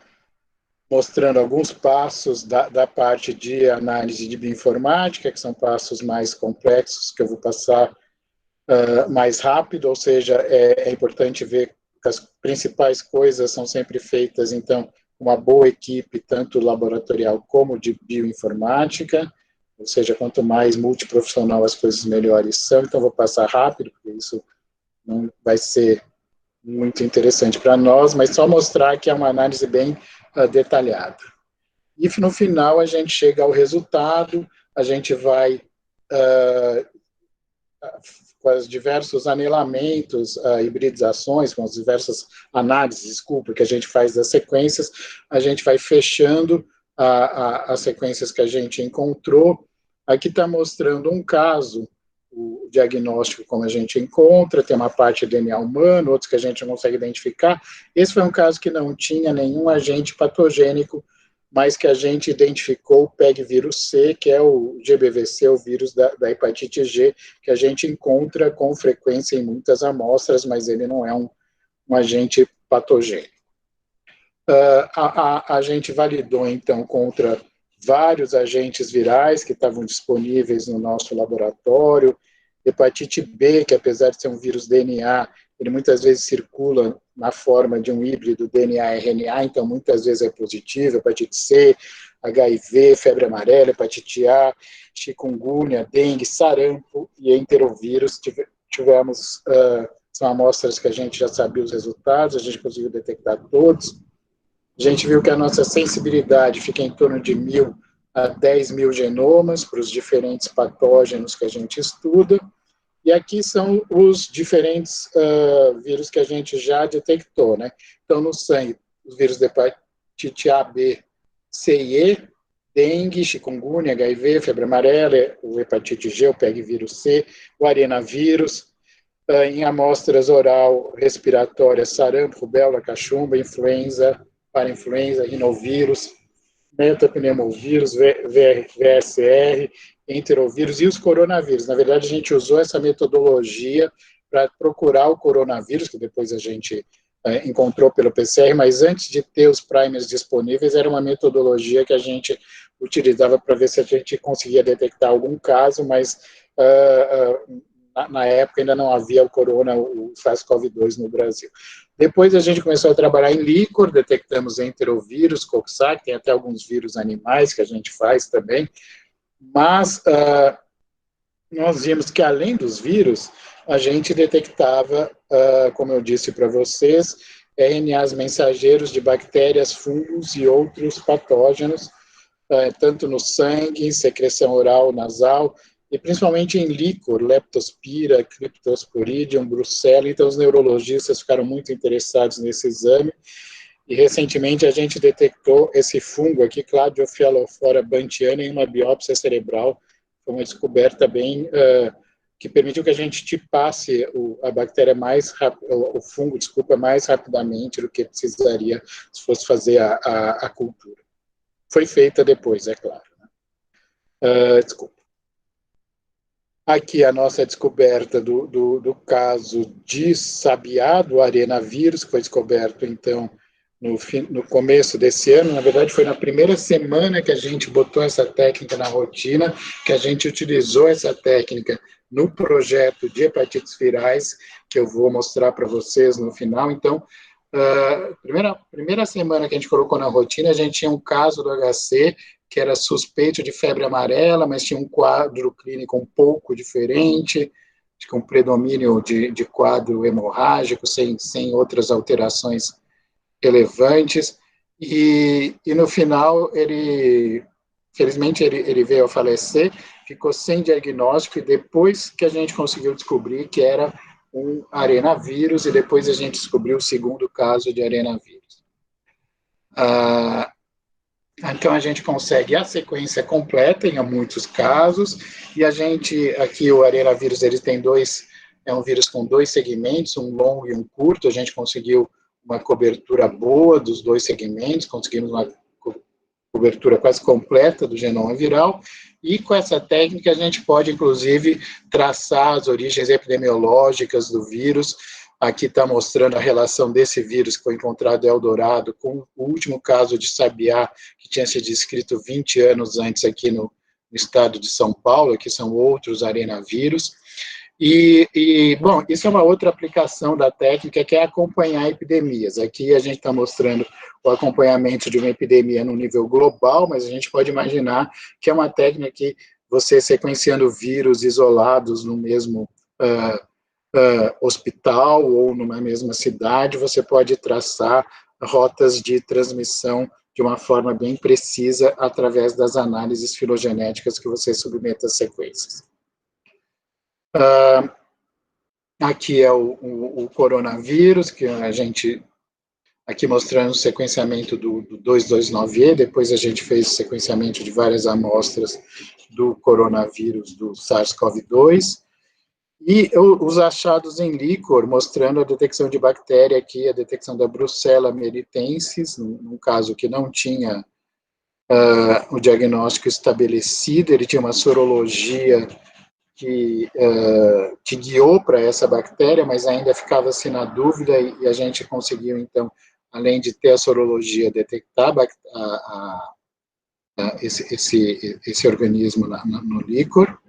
mostrando alguns passos da parte de análise de bioinformática, que são passos mais complexos, que eu vou passar mais rápido, ou seja, é importante ver que as principais coisas são sempre feitas, então, uma boa equipe, tanto laboratorial como de bioinformática, ou seja, quanto mais multiprofissional as coisas melhores são, então vou passar rápido, porque isso não vai ser muito interessante para nós, mas só mostrar que é uma análise bem detalhada. E no final a gente chega ao resultado, a gente vai com os diversos anelamentos, hibridizações, com as diversas análises, desculpa, que a gente faz das sequências, a gente vai fechando as sequências que a gente encontrou. Aqui está mostrando um caso, o diagnóstico como a gente encontra, tem uma parte de DNA humano, outros que a gente não consegue identificar. Esse foi um caso que não tinha nenhum agente patogênico, mas que a gente identificou o PEG vírus C, que é o GBVC, o vírus da hepatite G, que a gente encontra com frequência em muitas amostras, mas ele não é um agente patogênico. A gente validou, então, contra vários agentes virais que estavam disponíveis no nosso laboratório. Hepatite B, que apesar de ser um vírus DNA, ele muitas vezes circula na forma de um híbrido DNA-RNA, então muitas vezes é positivo. Hepatite C, HIV, febre amarela, hepatite A, chikungunya, dengue, sarampo e enterovírus. Tivemos, são amostras que a gente já sabia os resultados, a gente conseguiu detectar todos. A gente viu que a nossa sensibilidade fica em torno de 1.000 a 10.000 genomas para os diferentes patógenos que a gente estuda. E aqui são os diferentes vírus que a gente já detectou, né? Então, no sangue, os vírus de hepatite A, B, C e E, dengue, chikungunya, HIV, febre amarela, o hepatite G, o PEG vírus C, o arenavírus. Em amostras oral respiratórias, sarampo, rubéola, cachumba, influenza, parainfluenza, rinovírus, metapneumovírus, VSR, enterovírus e os coronavírus. Na verdade, a gente usou essa metodologia para procurar o coronavírus, que depois a gente encontrou pelo PCR, mas antes de ter os primers disponíveis, era uma metodologia que a gente utilizava para ver se a gente conseguia detectar algum caso, mas na época ainda não havia o SARS-CoV-2 no Brasil. Depois a gente começou a trabalhar em líquor, detectamos enterovírus, Coxsackie, tem até alguns vírus animais que a gente faz também, mas nós vimos que além dos vírus, a gente detectava, como eu disse para vocês, RNAs mensageiros de bactérias, fungos e outros patógenos, tanto no sangue, secreção oral, nasal, e principalmente em líquor, leptospira, cryptosporidium, brucella. Então, os neurologistas ficaram muito interessados nesse exame, e recentemente a gente detectou esse fungo aqui, Cladophiloflora bantiana, em uma biópsia cerebral. Foi uma descoberta bem que permitiu que a gente tipasse a bactéria mais o fungo, desculpa, mais rapidamente do que precisaria se fosse fazer a cultura. Foi feita depois, é claro. Desculpa. Aqui a nossa descoberta do caso de sabiá, do arenavírus, que foi descoberto, então, no começo desse ano. Na verdade, foi na primeira semana que a gente botou essa técnica na rotina, que a gente utilizou essa técnica no projeto de hepatites virais, que eu vou mostrar para vocês no final. Então, primeira semana que a gente colocou na rotina, a gente tinha um caso do HC, que era suspeito de febre amarela, mas tinha um quadro clínico um pouco diferente, com predomínio de quadro hemorrágico, sem outras alterações relevantes, e no final, felizmente, ele veio a falecer, ficou sem diagnóstico, e depois que a gente conseguiu descobrir que era um arenavírus, e depois a gente descobriu o segundo caso de arenavírus. Então, a gente consegue a sequência completa em muitos casos, e a gente, aqui o arenavírus, ele tem é um vírus com 2 segmentos, um longo e um curto. A gente conseguiu uma cobertura boa dos 2 segmentos, conseguimos uma cobertura quase completa do genoma viral, e com essa técnica a gente pode, inclusive, traçar as origens epidemiológicas do vírus. Aqui está mostrando a relação desse vírus que foi encontrado em Eldorado com o último caso de sabiá, que tinha sido descrito 20 anos antes aqui no estado de São Paulo, que são outros arenavírus. Bom, isso é uma outra aplicação da técnica, que é acompanhar epidemias. Aqui a gente está mostrando o acompanhamento de uma epidemia no nível global, mas a gente pode imaginar que é uma técnica que você sequenciando vírus isolados no mesmo hospital ou numa mesma cidade, você pode traçar rotas de transmissão de uma forma bem precisa através das análises filogenéticas que você submete às sequências. Aqui é o coronavírus, que a gente, aqui mostrando o sequenciamento do 229E, depois a gente fez o sequenciamento de várias amostras do coronavírus do SARS-CoV-2, e os achados em líquor, mostrando a detecção de bactéria aqui, a detecção da Brucella melitensis, num caso que não tinha o diagnóstico estabelecido, ele tinha uma sorologia que guiou para essa bactéria, mas ainda ficava-se na dúvida, e a gente conseguiu, então, além de ter a sorologia, detectar esse organismo no líquor.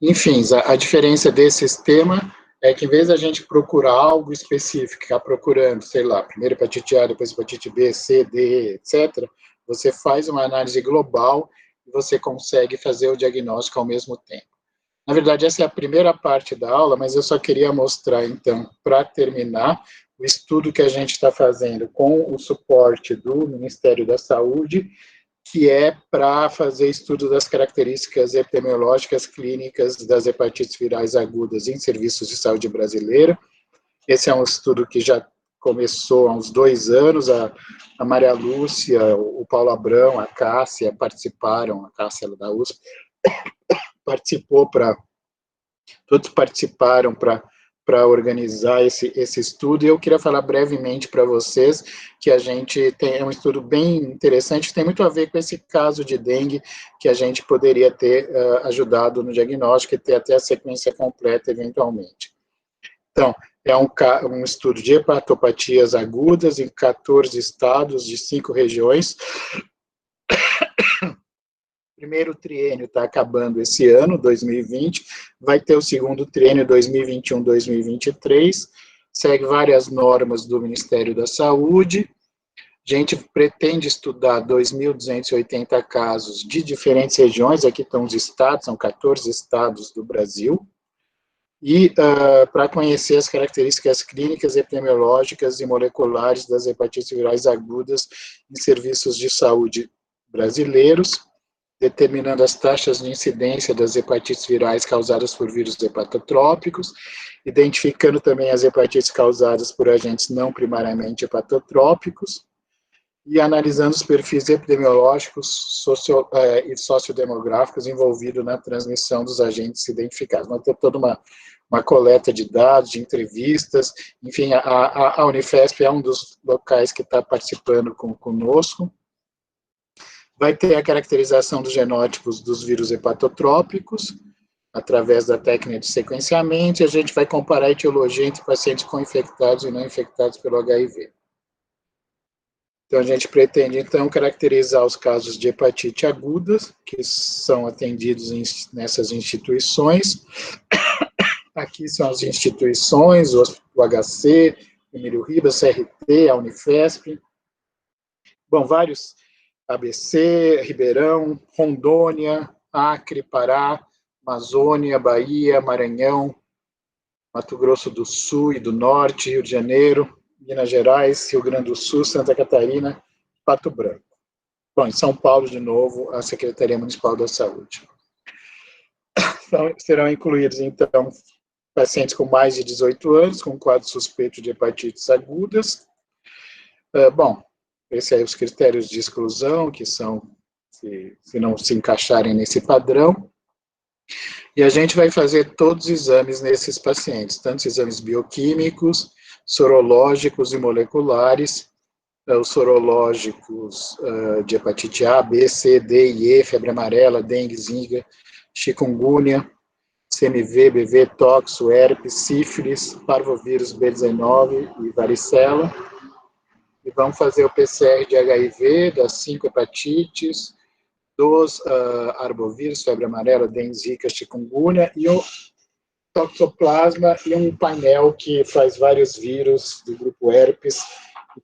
Enfim, a diferença desse sistema é que, em vez da gente procurar algo específico, ficar procurando, sei lá, primeiro hepatite A, depois hepatite B, C, D, etc., você faz uma análise global e você consegue fazer o diagnóstico ao mesmo tempo. Na verdade, essa é a primeira parte da aula, mas eu só queria mostrar, então, para terminar, o estudo que a gente está fazendo com o suporte do Ministério da Saúde, que é para fazer estudo das características epidemiológicas clínicas das hepatites virais agudas em serviços de saúde brasileira. Esse é um estudo que já começou há uns 2 anos, a Maria Lúcia, o Paulo Abrão, a Cássia participaram, a Cássia da USP, todos participaram para organizar esse estudo, e eu queria falar brevemente para vocês que a gente tem um estudo bem interessante, que tem muito a ver com esse caso de dengue, que a gente poderia ter ajudado no diagnóstico e ter até a sequência completa, eventualmente. Então, é um estudo de hepatopatias agudas em 14 estados de 5 regiões. O primeiro triênio está acabando esse ano, 2020, vai ter o segundo triênio, 2021-2023, segue várias normas do Ministério da Saúde. A gente pretende estudar 2.280 casos de diferentes regiões, aqui estão os estados, são 14 estados do Brasil, e para conhecer as características clínicas, epidemiológicas e moleculares das hepatites virais agudas em serviços de saúde brasileiros, determinando as taxas de incidência das hepatites virais causadas por vírus hepatotrópicos, identificando também as hepatites causadas por agentes não primariamente hepatotrópicos, e analisando os perfis epidemiológicos e sociodemográficos envolvidos na transmissão dos agentes identificados. Nós temos toda uma coleta de dados, de entrevistas, enfim, a Unifesp é um dos locais que está participando conosco. Vai ter a caracterização dos genótipos dos vírus hepatotrópicos, através da técnica de sequenciamento, e a gente vai comparar a etiologia entre pacientes com infectados e não infectados pelo HIV. Então, a gente pretende, então, caracterizar os casos de hepatite agudas, que são atendidos nessas instituições. Aqui são as instituições, o HC, Emílio Ribas, CRT, a Unifesp. Bom, vários, ABC, Ribeirão, Rondônia, Acre, Pará, Amazônia, Bahia, Maranhão, Mato Grosso do Sul e do Norte, Rio de Janeiro, Minas Gerais, Rio Grande do Sul, Santa Catarina, Pato Branco. Bom, em São Paulo, de novo, a Secretaria Municipal da Saúde. Então, serão incluídos, então, pacientes com mais de 18 anos, com quadro suspeito de hepatites agudas. Bom, esses aí os critérios de exclusão, que são, se não se encaixarem nesse padrão. E a gente vai fazer todos os exames nesses pacientes, tanto os exames bioquímicos, sorológicos e moleculares, os sorológicos de hepatite A, B, C, D e E, febre amarela, dengue, zika, chikungunya, CMV, BV, toxo, herpes, sífilis, parvovírus B19 e varicela. E vamos fazer o PCR de HIV, das 5 hepatites, dos arbovírus, febre amarela, dengue, zika, chikungunya, e o toxoplasma, e um painel que faz vários vírus do grupo herpes,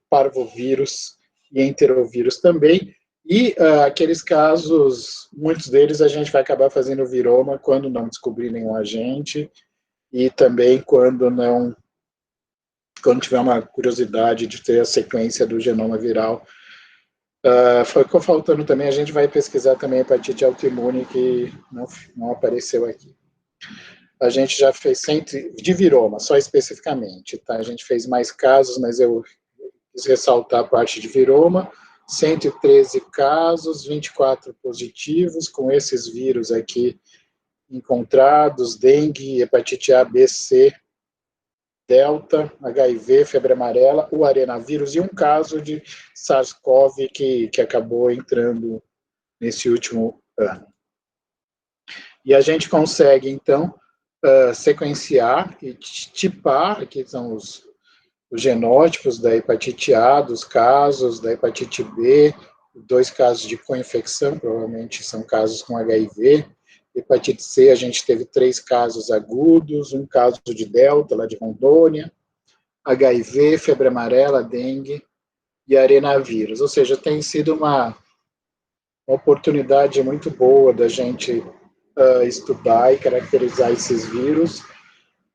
parvovírus e enterovírus também, e aqueles casos, muitos deles a gente vai acabar fazendo viroma quando não descobrir nenhum agente, e também quando tiver uma curiosidade de ter a sequência do genoma viral. Ficou faltando também, a gente vai pesquisar também a hepatite autoimune, que não apareceu aqui. A gente já fez de viroma, só especificamente, tá? A gente fez mais casos, mas eu quis ressaltar a parte de viroma, 113 casos, 24 positivos, com esses vírus aqui encontrados, dengue, hepatite A, B, C, delta, HIV, febre amarela, o arenavírus e um caso de SARS-CoV que acabou entrando nesse último ano. E a gente consegue, então, sequenciar e tipar, aqui são os genótipos da hepatite A, dos casos, da hepatite B, 2 casos de co-infecção, provavelmente são casos com HIV. Hepatite C, a gente teve 3 casos agudos, um caso de delta, lá de Rondônia, HIV, febre amarela, dengue e arenavírus. Ou seja, tem sido uma oportunidade muito boa da gente estudar e caracterizar esses vírus.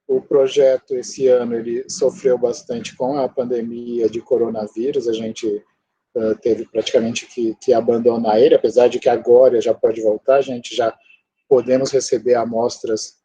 O projeto, esse ano, ele sofreu bastante com a pandemia de coronavírus, a gente teve praticamente que abandonar ele, apesar de que agora já pode voltar, a gente já podemos receber amostras,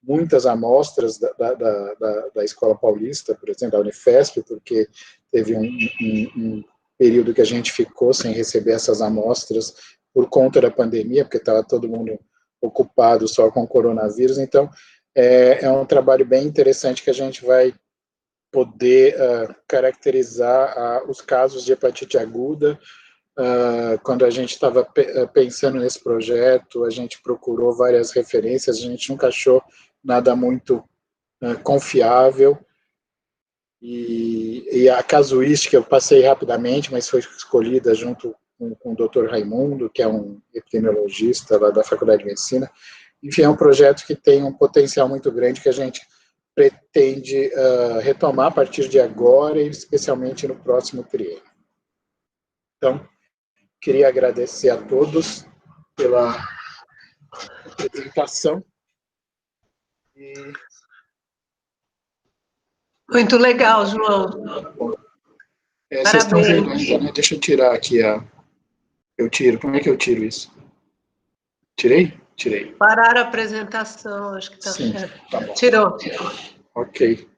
muitas amostras da Escola Paulista, por exemplo, da Unifesp, porque teve um período que a gente ficou sem receber essas amostras por conta da pandemia, porque estava todo mundo ocupado só com coronavírus. Então, é um trabalho bem interessante que a gente vai poder caracterizar os casos de hepatite aguda. Quando a gente estava pensando nesse projeto, a gente procurou várias referências, a gente nunca achou nada muito confiável, e a casuística eu passei rapidamente, mas foi escolhida junto com o Dr. Raimundo, que é um epidemiologista lá da Faculdade de Medicina. Enfim, é um projeto que tem um potencial muito grande que a gente pretende retomar a partir de agora, e especialmente no próximo triênio. Então, queria agradecer a todos pela apresentação. E Muito legal, João. Vocês estão vendo Parabéns. ainda, né? Deixa eu tirar aqui Eu tiro. Como é que eu tiro isso? Tirei? Tirei. Parar a apresentação, acho que está certo. Tá bom. Tirou. Ok.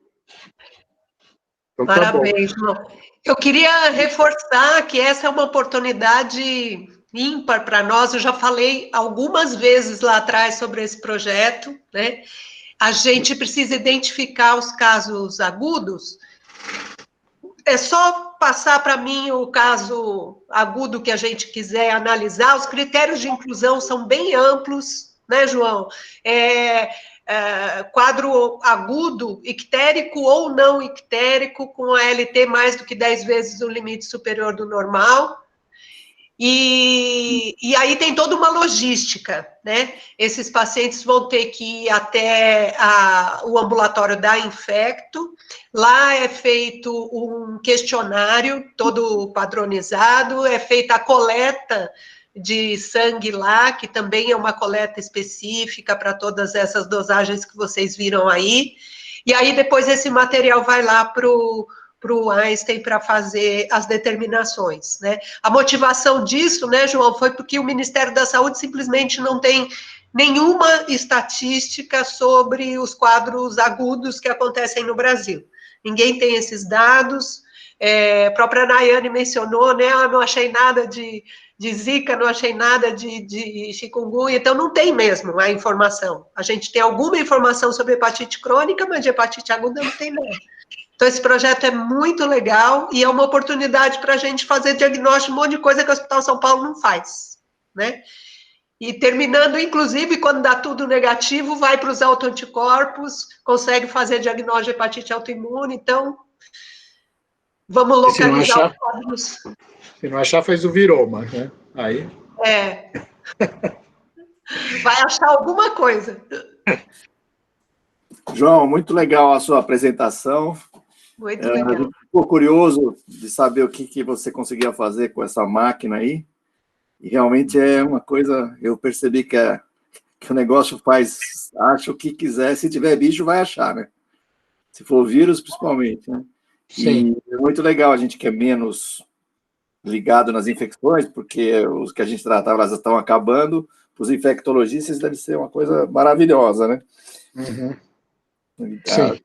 Então, Parabéns, João. Eu queria reforçar que essa é uma oportunidade ímpar para nós. Eu já falei algumas vezes lá atrás sobre esse projeto, né? A gente precisa identificar os casos agudos. É só passar para mim o caso agudo que a gente quiser analisar. Os critérios de inclusão são bem amplos, né, João? Quadro agudo, ictérico ou não ictérico, com ALT mais do que 10 vezes o limite superior do normal. E aí tem toda uma logística, né? Esses pacientes vão ter que ir até o ambulatório da Infecto. Lá é feito um questionário todo padronizado, é feita a coleta de sangue lá, que também é uma coleta específica para todas essas dosagens que vocês viram aí. E aí depois esse material vai lá para o Einstein para fazer as determinações, né? A motivação disso, né, João, foi porque o Ministério da Saúde simplesmente não tem nenhuma estatística sobre os quadros agudos que acontecem no Brasil. Ninguém tem esses dados. A própria Nayane mencionou, né? Não achei nada de Zika, não achei nada de chikungunya, então não tem mesmo a informação. A gente tem alguma informação sobre hepatite crônica, mas de hepatite aguda não tem nada. Então, esse projeto é muito legal e é uma oportunidade para a gente fazer diagnóstico de um monte de coisa que o Hospital São Paulo não faz, né? E terminando, inclusive, quando dá tudo negativo, vai para os autoanticorpos, consegue fazer diagnóstico de hepatite autoimune, então, vamos localizar os quadros. Se não achar, faz o viroma, né? Aí... Vai achar alguma coisa. João, muito legal a sua apresentação. Muito legal. Ficou curioso de saber o que você conseguia fazer com essa máquina aí. E realmente é uma coisa, eu percebi que o negócio acha o que quiser, se tiver bicho, vai achar, né? Se for vírus, principalmente, né? Sim. E é muito legal a gente que é menos ligado nas infecções, porque os que a gente tratava, elas estão acabando. Para os infectologistas deve ser uma coisa maravilhosa, né? Uhum. Sim.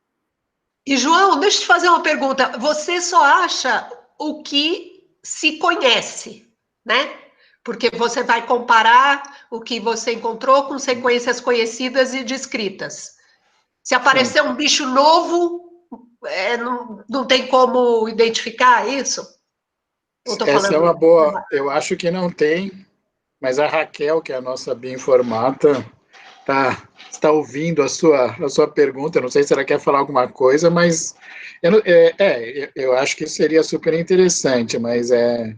E, João, deixa eu te fazer uma pergunta. Você só acha o que se conhece, né? Porque você vai comparar o que você encontrou com sequências conhecidas e descritas. Se aparecer um bicho novo, não tem como identificar isso? Essa é uma boa. Eu acho que não tem, mas a Raquel, que é a nossa bioinformata, está ouvindo a sua pergunta. Não sei se ela quer falar alguma coisa, mas eu acho que seria super interessante, mas é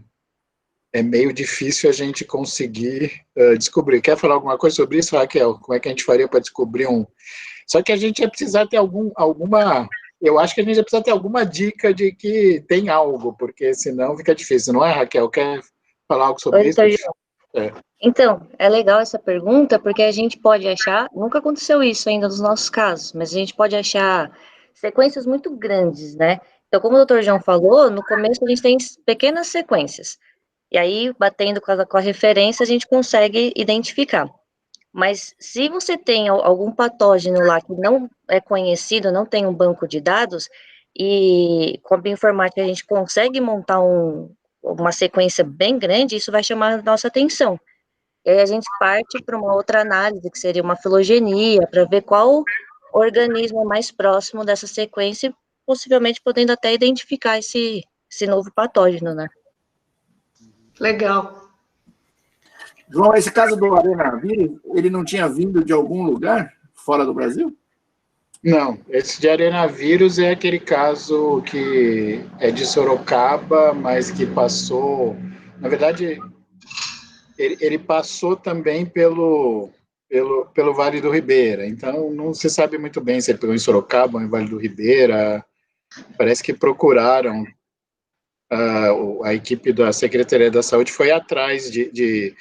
meio difícil a gente conseguir descobrir. Quer falar alguma coisa sobre isso, Raquel? Como é que a gente faria para descobrir um... Só que a gente ia precisar ter alguma... Eu acho que a gente ia precisar ter alguma dica de que tem algo, porque senão fica difícil, não é, Raquel? Quer falar algo sobre isso? Então, é legal essa pergunta, porque a gente pode achar, nunca aconteceu isso ainda nos nossos casos, mas a gente pode achar sequências muito grandes, né? Então, como o Dr. João falou, no começo a gente tem pequenas sequências, e aí, batendo com a referência, a gente consegue identificar. Mas se você tem algum patógeno lá que não é conhecido, não tem um banco de dados, e com a bioinformática a gente consegue montar uma sequência bem grande, isso vai chamar a nossa atenção. E aí a gente parte para uma outra análise, que seria uma filogenia, para ver qual organismo é mais próximo dessa sequência, possivelmente podendo até identificar esse novo patógeno, né? Legal. João, esse caso do arenavírus, ele não tinha vindo de algum lugar fora do Brasil? Não, esse de arenavírus é aquele caso que é de Sorocaba, mas que passou... Na verdade, ele passou também pelo Vale do Ribeira, então não se sabe muito bem se ele pegou em Sorocaba ou em Vale do Ribeira. Parece que procuraram, a equipe da Secretaria da Saúde foi atrás de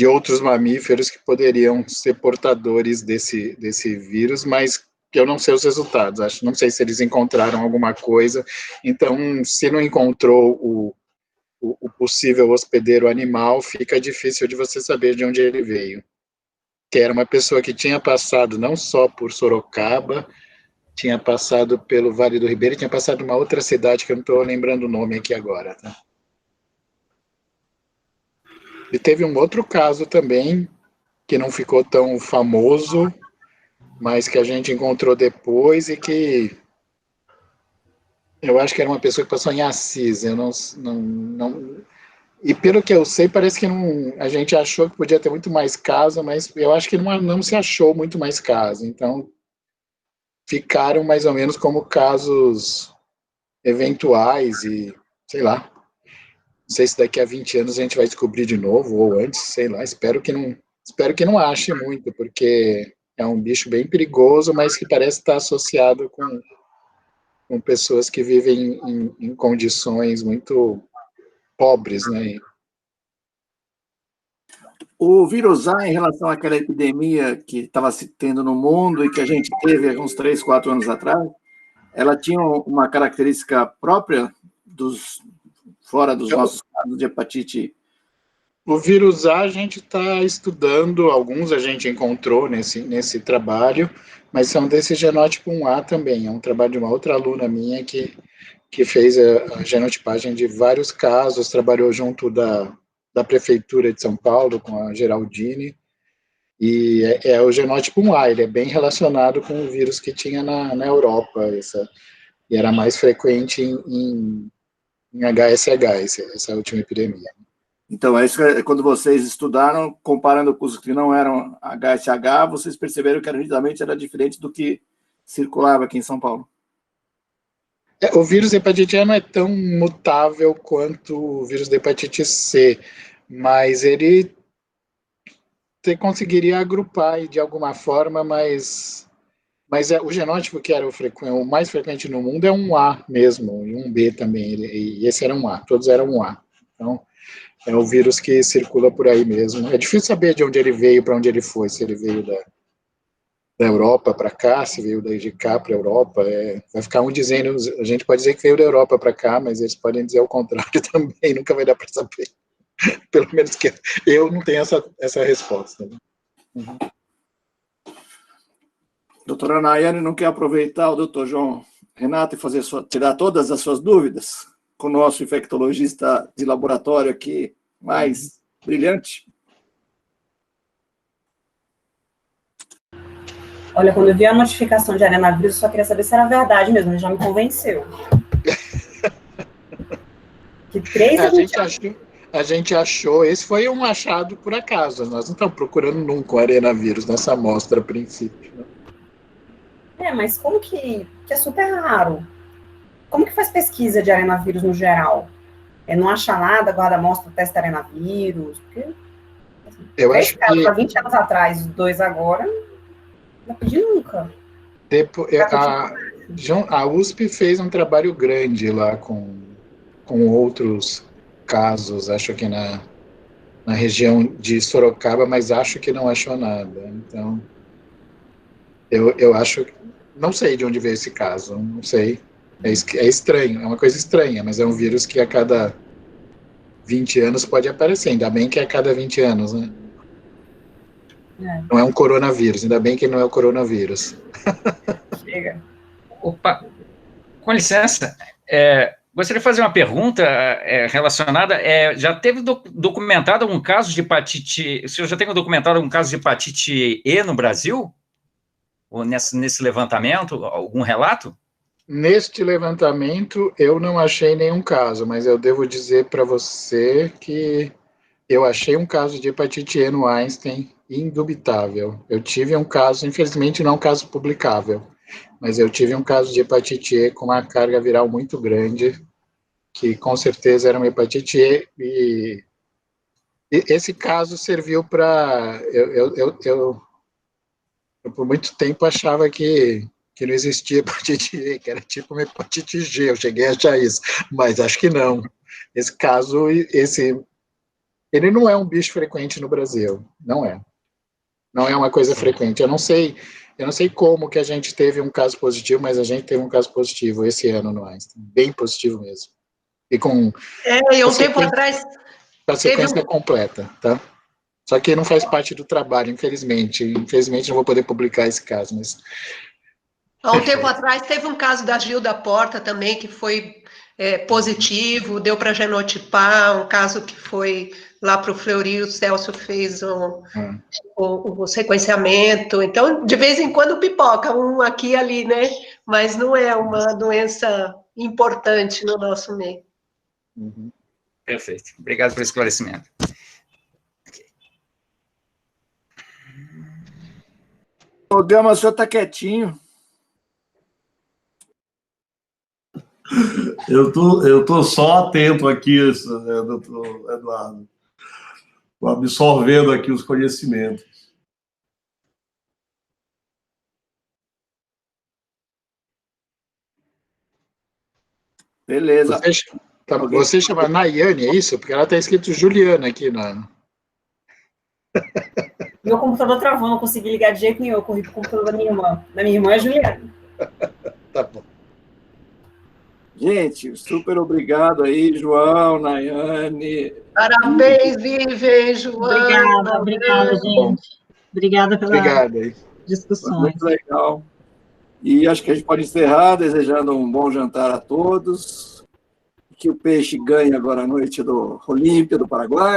outros mamíferos que poderiam ser portadores desse vírus, mas que eu não sei os resultados, não sei se eles encontraram alguma coisa, então, se não encontrou o possível hospedeiro animal, fica difícil de você saber de onde ele veio. Que era uma pessoa que tinha passado não só por Sorocaba, tinha passado pelo Vale do Ribeira, tinha passado uma outra cidade que eu não estou lembrando o nome aqui agora. Tá? E teve um outro caso também, que não ficou tão famoso, mas que a gente encontrou depois e que eu acho que era uma pessoa que passou em Assis, eu não e pelo que eu sei, parece que não, a gente achou que podia ter muito mais casos, mas eu acho que não se achou muito mais casos, então ficaram mais ou menos como casos eventuais e, sei lá, não sei se daqui a 20 anos a gente vai descobrir de novo, ou antes, sei lá, espero que não ache muito, porque é um bicho bem perigoso, mas que parece estar associado com pessoas que vivem em condições muito pobres, né? O vírus A, em relação àquela epidemia que estava se tendo no mundo e que a gente teve há uns 3, 4 anos atrás, ela tinha uma característica própria fora dos nossos casos de hepatite? O vírus A a gente está estudando, alguns a gente encontrou nesse trabalho, mas são desse genótipo 1A também, é um trabalho de uma outra aluna minha que fez a genotipagem de vários casos, trabalhou junto da Prefeitura de São Paulo, com a Geraldine, e é o genótipo 1A, ele é bem relacionado com o vírus que tinha na Europa, e era mais frequente em HSH, essa última epidemia. Então, é isso que, quando vocês estudaram, comparando com os que não eram HSH, vocês perceberam que nitidamente era diferente do que circulava aqui em São Paulo. O vírus da hepatite A não é tão mutável quanto o vírus da hepatite C, mas ele conseguiria agrupar de alguma forma, mas o genótipo que era o mais frequente no mundo é um A mesmo, e um B também, e esse era um A, todos eram um A. Então, é o vírus que circula por aí mesmo. É difícil saber de onde ele veio, para onde ele foi, se ele veio da Europa para cá, se veio de cá para a Europa, vai ficar um dizendo, a gente pode dizer que veio da Europa para cá, mas eles podem dizer o contrário também, nunca vai dar para saber. Pelo menos que eu não tenho essa resposta. Né? Uhum. Doutora Nayane, não quer aproveitar o doutor João Renato e tirar todas as suas dúvidas com o nosso infectologista de laboratório aqui, mais brilhante? Olha, quando eu vi a notificação de arenavírus, eu só queria saber se era verdade mesmo, ele já me convenceu. Que 3 a gente achou, esse foi um achado por acaso, nós não estamos procurando nunca o arenavírus nessa amostra a princípio. Né? Mas como que é super raro? Como que faz pesquisa de arenavírus no geral? Não acha nada, guarda a amostra, testa arenavírus? Porque, assim, eu acho que... Há 20 anos atrás, 2 agora... Não pedi nunca. A USP fez um trabalho grande lá com outros casos, acho que na região de Sorocaba, mas acho que não achou nada. Então, eu acho... Não sei de onde veio esse caso, não sei. É estranho, é uma coisa estranha, mas é um vírus que a cada 20 anos pode aparecer, ainda bem que é a cada 20 anos, né? Não é um coronavírus, ainda bem que não é o coronavírus. Chega. Opa, com licença, gostaria de fazer uma pergunta relacionada, já teve documentado algum caso de hepatite, o senhor já tem documentado algum caso de hepatite E no Brasil? Ou nesse levantamento, algum relato? Neste levantamento, eu não achei nenhum caso, mas eu devo dizer para você que eu achei um caso de hepatite E no Einstein indubitável. Eu tive um caso, infelizmente não um caso publicável, mas eu tive um caso de hepatite E com uma carga viral muito grande, que com certeza era uma hepatite E, e esse caso serviu para... Eu por muito tempo achava que não existia hepatite E, que era tipo uma hepatite G, eu cheguei a achar isso, mas acho que não. Esse caso, ele não é um bicho frequente no Brasil, não é. Não é uma coisa frequente. Eu não sei como que a gente teve um caso positivo, mas a gente teve um caso positivo esse ano no Einstein, bem positivo mesmo. E com e um tempo atrás a sequência completa, tá? Só que não faz parte do trabalho, infelizmente. Infelizmente não vou poder publicar esse caso, mas... Há um tempo atrás teve um caso da Gilda Porta também, que foi positivo, deu para genotipar, um caso que foi lá para o Fleury, o Celso fez o sequenciamento. Então, de vez em quando pipoca, um aqui e ali, né? Mas não é uma doença importante no nosso meio. Uhum. Perfeito. Obrigado pelo esclarecimento. O Delma, o senhor está quietinho. Eu tô só atento aqui, doutor Eduardo. Estou absorvendo aqui os conhecimentos. Beleza. Você chama Nayane, é isso? Porque ela está escrito Juliana aqui na... Meu computador travou, não consegui ligar de jeito nenhum. Eu corri para o computador da minha irmã. Da minha irmã é Juliana. Tá bom. Gente, super obrigado aí, João, Nayane. Parabéns, Vivian, João. Obrigada, gente. Obrigada pela discussão. Muito legal. E acho que a gente pode encerrar desejando um bom jantar a todos. Que o peixe ganhe agora à noite do Olímpia, do Paraguai.